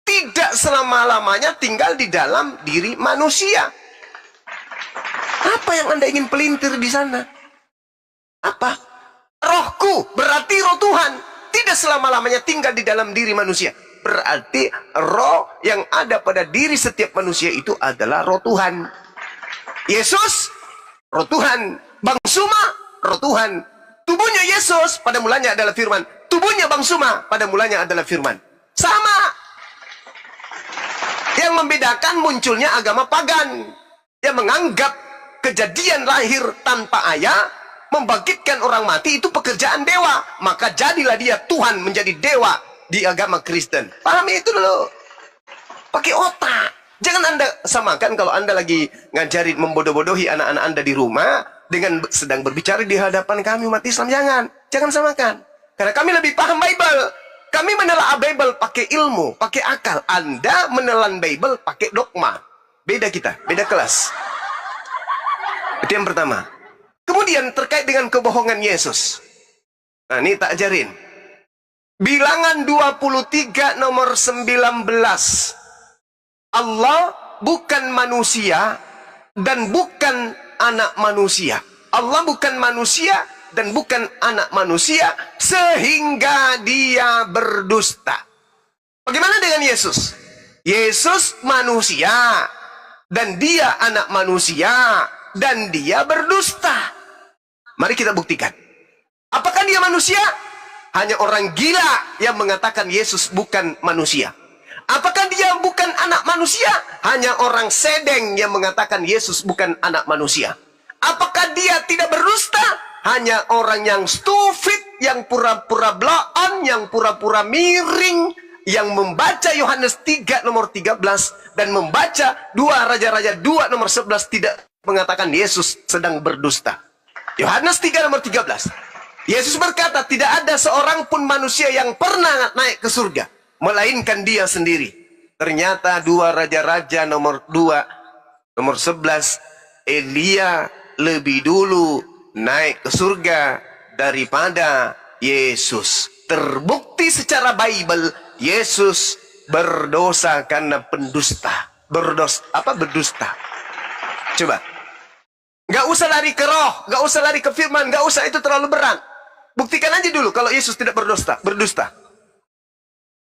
tidak selama-lamanya tinggal di dalam diri manusia. Apa yang Anda ingin pelintir di sana? Apa? Rohku, berarti roh Tuhan tidak selama-lamanya tinggal di dalam diri manusia. Berarti roh yang ada pada diri setiap manusia itu adalah roh Tuhan. Yesus, roh Tuhan. Bang Suma, roh Tuhan. Tubuhnya Yesus pada mulanya adalah firman. Tubuhnya Bang Suma pada mulanya adalah firman. Sama. Yang membedakan munculnya agama pagan, yang menganggap kejadian lahir tanpa ayah, membangkitkan orang mati itu pekerjaan dewa. Maka jadilah dia Tuhan menjadi dewa di agama Kristen. Pahami itu dulu. Pakai otak. Jangan Anda samakan kalau Anda lagi ngajarin membodoh-bodohi anak-anak Anda di rumah dengan sedang berbicara di hadapan kami umat Islam. Jangan samakan. Karena kami lebih paham Bible. Kami menelaah Bible pakai ilmu, pakai akal. Anda menelan Bible pakai dogma. Beda kita, beda kelas. Itu yang pertama. Kemudian terkait dengan kebohongan Yesus. Nah, ini tak ajarin. Bilangan 23 nomor 19. Allah bukan manusia dan bukan anak manusia. Allah bukan manusia dan bukan anak manusia sehingga dia berdusta. Bagaimana dengan Yesus? Yesus manusia dan dia anak manusia dan dia berdusta. Mari kita buktikan. Apakah dia manusia? Hanya orang gila yang mengatakan Yesus bukan manusia. Apakah dia bukan anak manusia? Hanya orang sedeng yang mengatakan Yesus bukan anak manusia. Apakah dia tidak berdusta? Hanya orang yang stupid, yang pura-pura bloon, yang pura-pura miring, yang membaca Yohanes 3 nomor 13 dan membaca 2 Raja-Raja 2 nomor 11 tidak mengatakan Yesus sedang berdusta. Yohanes 3 nomor 13. Yesus berkata, tidak ada seorang pun manusia yang pernah naik ke surga, melainkan dia sendiri. Ternyata 2 Raja-Raja nomor 2 nomor 11, Elia lebih dulu naik ke surga daripada Yesus. Terbukti secara Bible, Yesus berdosa karena pendusta. Berdusta. Coba. Gak usah lari ke roh, gak usah lari ke firman, gak usah, itu terlalu berat. Buktikan aja dulu kalau Yesus tidak berdusta.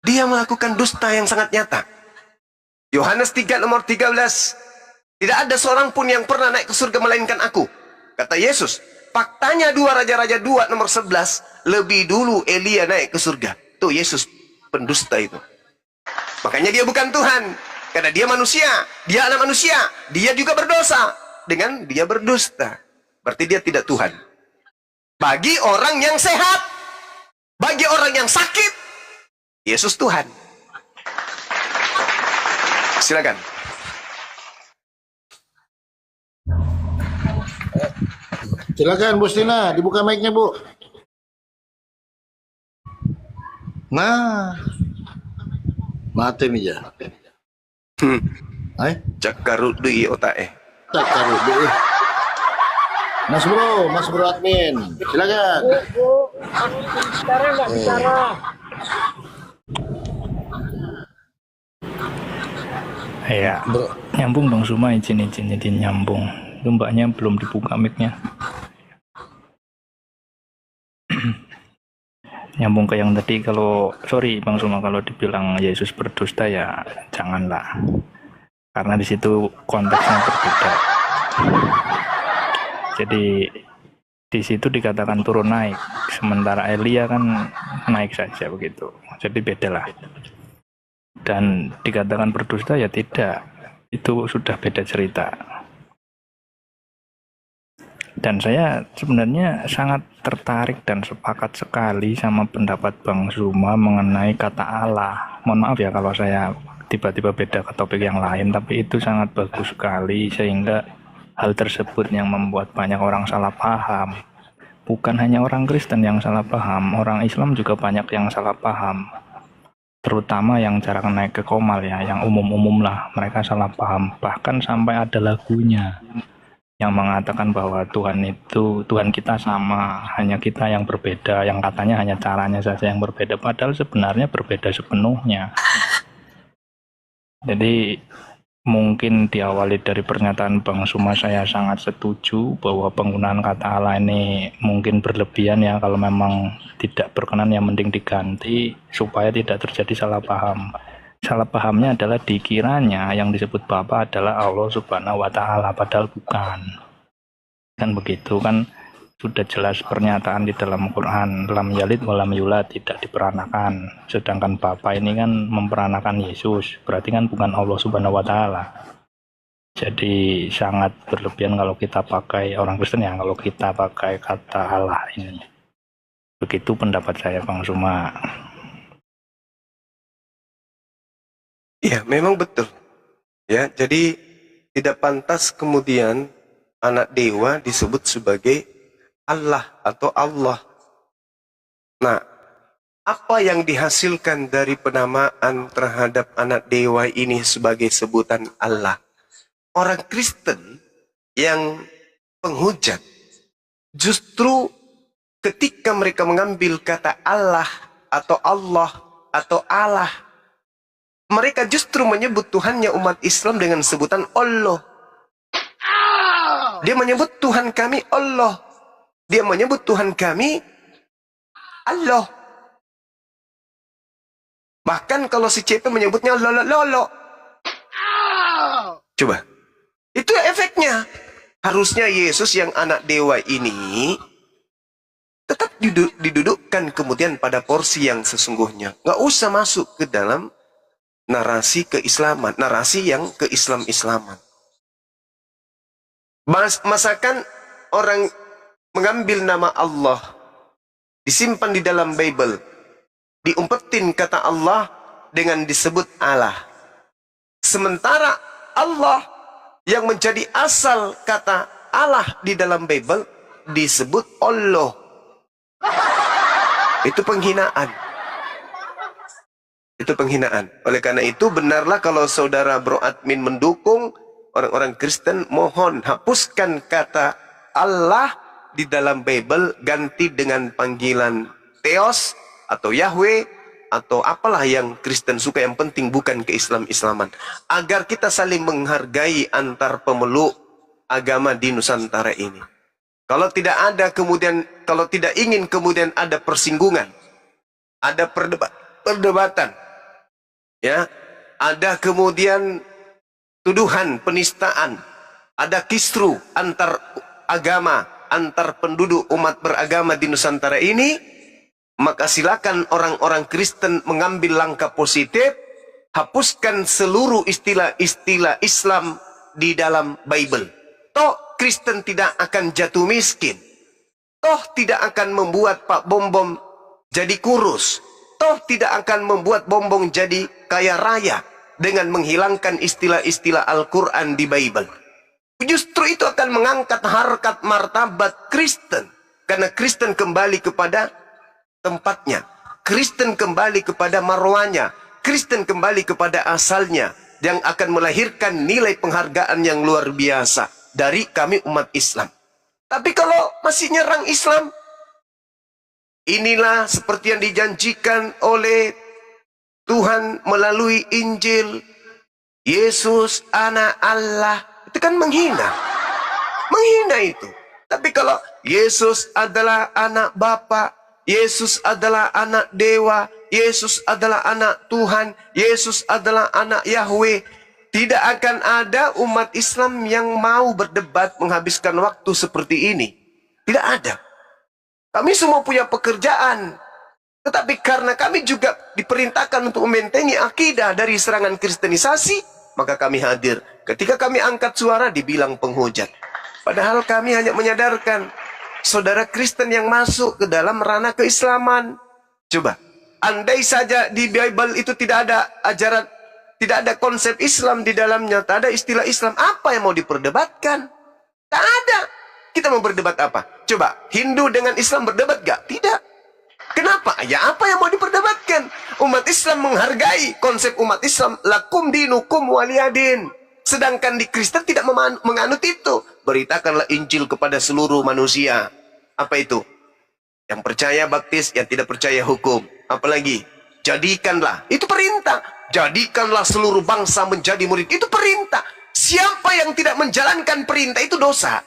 Dia melakukan dusta yang sangat nyata. Yohanes 3 nomor 13. Tidak ada seorang pun yang pernah naik ke surga melainkan aku. Kata Yesus. Faktanya 2 Raja-Raja 2 nomor 11. Lebih dulu Elia naik ke surga. Tuh Yesus pendusta itu. Makanya dia bukan Tuhan. Karena dia manusia. Dia anak manusia. Dia juga berdosa. Dengan dia berdusta. Berarti dia tidak Tuhan. Bagi orang yang sehat. Bagi orang yang sakit. Yesus Tuhan. Silakan. Silakan Bu Stina, dibuka mic-nya Bu. Nah, mati nih ya. Cak karut deui otak Tak taruh deh. Mas Bro admin, silakan. Ya, Bro, nyambung dong Suma, izin nyambung. Itu mbaknya belum dibuka mic-nya. Nyambung ke yang tadi, kalau sorry Bang Suma, kalau dibilang Yesus berdusta ya janganlah. Karena di situ konteksnya berbeda. Jadi di situ dikatakan turun naik, sementara Elia kan naik saja begitu. Jadi beda lah. Dan dikatakan berdusta ya tidak, itu sudah beda cerita. Dan saya sebenarnya sangat tertarik dan sepakat sekali sama pendapat Bang Zuma mengenai kata Allah. Mohon maaf ya kalau saya tiba-tiba beda ke topik yang lain, tapi itu sangat bagus sekali, sehingga hal tersebut yang membuat banyak orang salah paham. Bukan hanya orang Kristen yang salah paham, orang Islam juga banyak yang salah paham. Terutama yang jarang naik ke Qomal ya, yang umum-umum lah, mereka salah paham. Bahkan sampai ada lagunya yang mengatakan bahwa Tuhan kita sama, hanya kita yang berbeda, yang katanya hanya caranya saja yang berbeda, padahal sebenarnya berbeda sepenuhnya. Jadi mungkin diawali dari pernyataan Bang Suma, saya sangat setuju bahwa penggunaan kata Allah ini mungkin berlebihan ya. Kalau memang tidak berkenan ya mending diganti supaya tidak terjadi salah paham. Salah pahamnya adalah dikiranya yang disebut Bapa adalah Allah Subhanahu wa Ta'ala, padahal bukan. Kan begitu kan, sudah jelas pernyataan di dalam Quran, lam yalid walam yulad, tidak diperanakan. Sedangkan Bapa ini kan memperanakan Yesus, berarti kan bukan Allah Subhanahu wa Ta'ala. Jadi sangat berlebihan kalau kita pakai, orang Kristen ya, kalau kita pakai kata Allah ini. Begitu pendapat saya Bang Suma. Iya, memang betul. Ya, jadi tidak pantas kemudian anak dewa disebut sebagai Allah atau Allah. Nah, apa yang dihasilkan dari penamaan terhadap anak dewa ini sebagai sebutan Allah? Orang Kristen yang penghujat justru ketika mereka mengambil kata Allah atau Allah, mereka justru menyebut Tuhannya umat Islam dengan sebutan Allah. Dia menyebut Tuhan kami Allah. Dia menyebut Tuhan kami Allah. Bahkan kalau si CP menyebutnya lolo. Coba. Itu efeknya. Harusnya Yesus yang anak dewa ini tetap didudukkan kemudian pada porsi yang sesungguhnya. Nggak usah masuk ke dalam narasi keislaman, narasi yang keislam-islaman. Masakan orang mengambil nama Allah, disimpan di dalam Bible, diumpetin kata Allah dengan disebut Allah. Sementara Allah yang menjadi asal kata Allah di dalam Bible disebut Allah. Itu penghinaan. Itu penghinaan. Oleh karena itu benarlah kalau saudara bro admin mendukung orang-orang Kristen, mohon hapuskan kata Allah di dalam Bible, ganti dengan panggilan Theos atau Yahweh atau apalah yang Kristen suka, yang penting bukan ke-Islam-Islaman. Agar kita saling menghargai antar pemeluk agama di Nusantara ini. Kalau tidak ada kemudian, kalau tidak ingin kemudian ada persinggungan, ada perdebatan, ya, ada kemudian tuduhan penistaan, ada kisru antar agama, antar penduduk umat beragama di Nusantara ini, maka silakan orang-orang Kristen mengambil langkah positif, hapuskan seluruh istilah-istilah Islam di dalam Bible. Toh Kristen tidak akan jatuh miskin, toh tidak akan membuat Pak Bombom jadi kurus, toh tidak akan membuat Bombong jadi kaya raya dengan menghilangkan istilah-istilah Al-Quran di Bible. Justru itu akan mengangkat harkat martabat Kristen. Karena Kristen kembali kepada tempatnya. Kristen kembali kepada marwahnya. Kristen kembali kepada asalnya. Yang akan melahirkan nilai penghargaan yang luar biasa dari kami umat Islam. Tapi kalau masih nyerang Islam, inilah seperti yang dijanjikan oleh Tuhan melalui Injil. Yesus anak Allah. Itu kan menghina. Menghina itu. Tapi kalau Yesus adalah anak Bapa, Yesus adalah anak Dewa, Yesus adalah anak Tuhan, Yesus adalah anak Yahweh, tidak akan ada umat Islam yang mau berdebat menghabiskan waktu seperti ini. Tidak ada. Kami semua punya pekerjaan. Tetapi karena kami juga diperintahkan untuk membentengi akidah dari serangan kristenisasi, maka kami hadir. Ketika kami angkat suara, dibilang penghujat. Padahal kami hanya menyadarkan saudara Kristen yang masuk ke dalam ranah keislaman. Coba, andai saja di Bible itu tidak ada ajaran, tidak ada konsep Islam di dalamnya, tak ada istilah Islam, apa yang mau diperdebatkan? Tak ada. Kita mau berdebat apa? Coba, Hindu dengan Islam berdebat gak? Tidak. Kenapa? Ya apa yang mau diperdebatkan? Umat Islam menghargai konsep umat Islam, lakum dinukum waliyadin. Sedangkan di Kristen tidak menganut itu. Beritakanlah Injil kepada seluruh manusia. Apa itu? Yang percaya baptis, yang tidak percaya hukum. Apalagi? Jadikanlah. Itu perintah. Jadikanlah seluruh bangsa menjadi murid. Itu perintah. Siapa yang tidak menjalankan perintah itu dosa.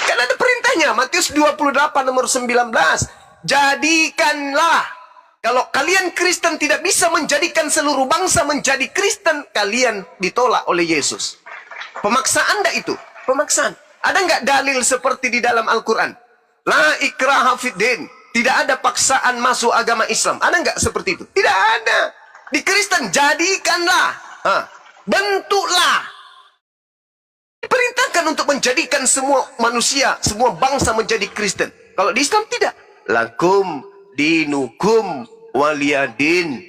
Kan ada perintahnya. Matius 28 nomor 19. Jadikanlah. Kalau kalian Kristen tidak bisa menjadikan seluruh bangsa menjadi Kristen, kalian ditolak oleh Yesus. Pemaksaan enggak itu? Pemaksaan. Ada enggak dalil seperti di dalam Al-Quran? La ikraha fiddin. Tidak ada paksaan masuk agama Islam. Ada enggak seperti itu? Tidak ada. Di Kristen, jadikanlah. Bentuklah. Diperintahkan untuk menjadikan semua manusia, semua bangsa menjadi Kristen. Kalau di Islam tidak. Lakum dinukum waliyadin.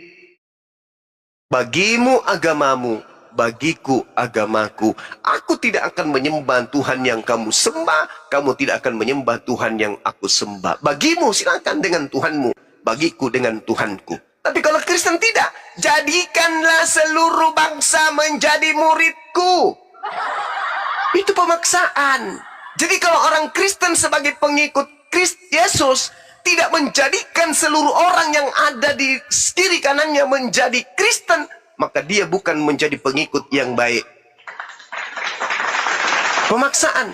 Bagimu agamamu, bagiku agamaku. Aku tidak akan menyembah Tuhan yang kamu sembah, kamu tidak akan menyembah Tuhan yang aku sembah. Bagimu silakan dengan Tuhanmu, bagiku dengan Tuhanku. Tapi kalau Kristen tidak, jadikanlah seluruh bangsa menjadi muridku. Itu pemaksaan. Jadi kalau orang Kristen sebagai pengikut Yesus tidak menjadikan seluruh orang yang ada di kiri kanannya menjadi Kristen, maka dia bukan menjadi pengikut yang baik. Pemaksaan.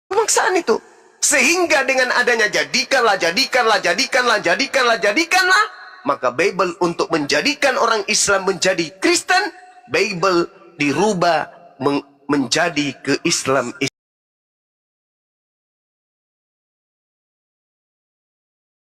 Pemaksaan itu. Sehingga dengan adanya jadikanlah, maka Bible untuk menjadikan orang Islam menjadi Kristen, Bible dirubah menjadi ke Islam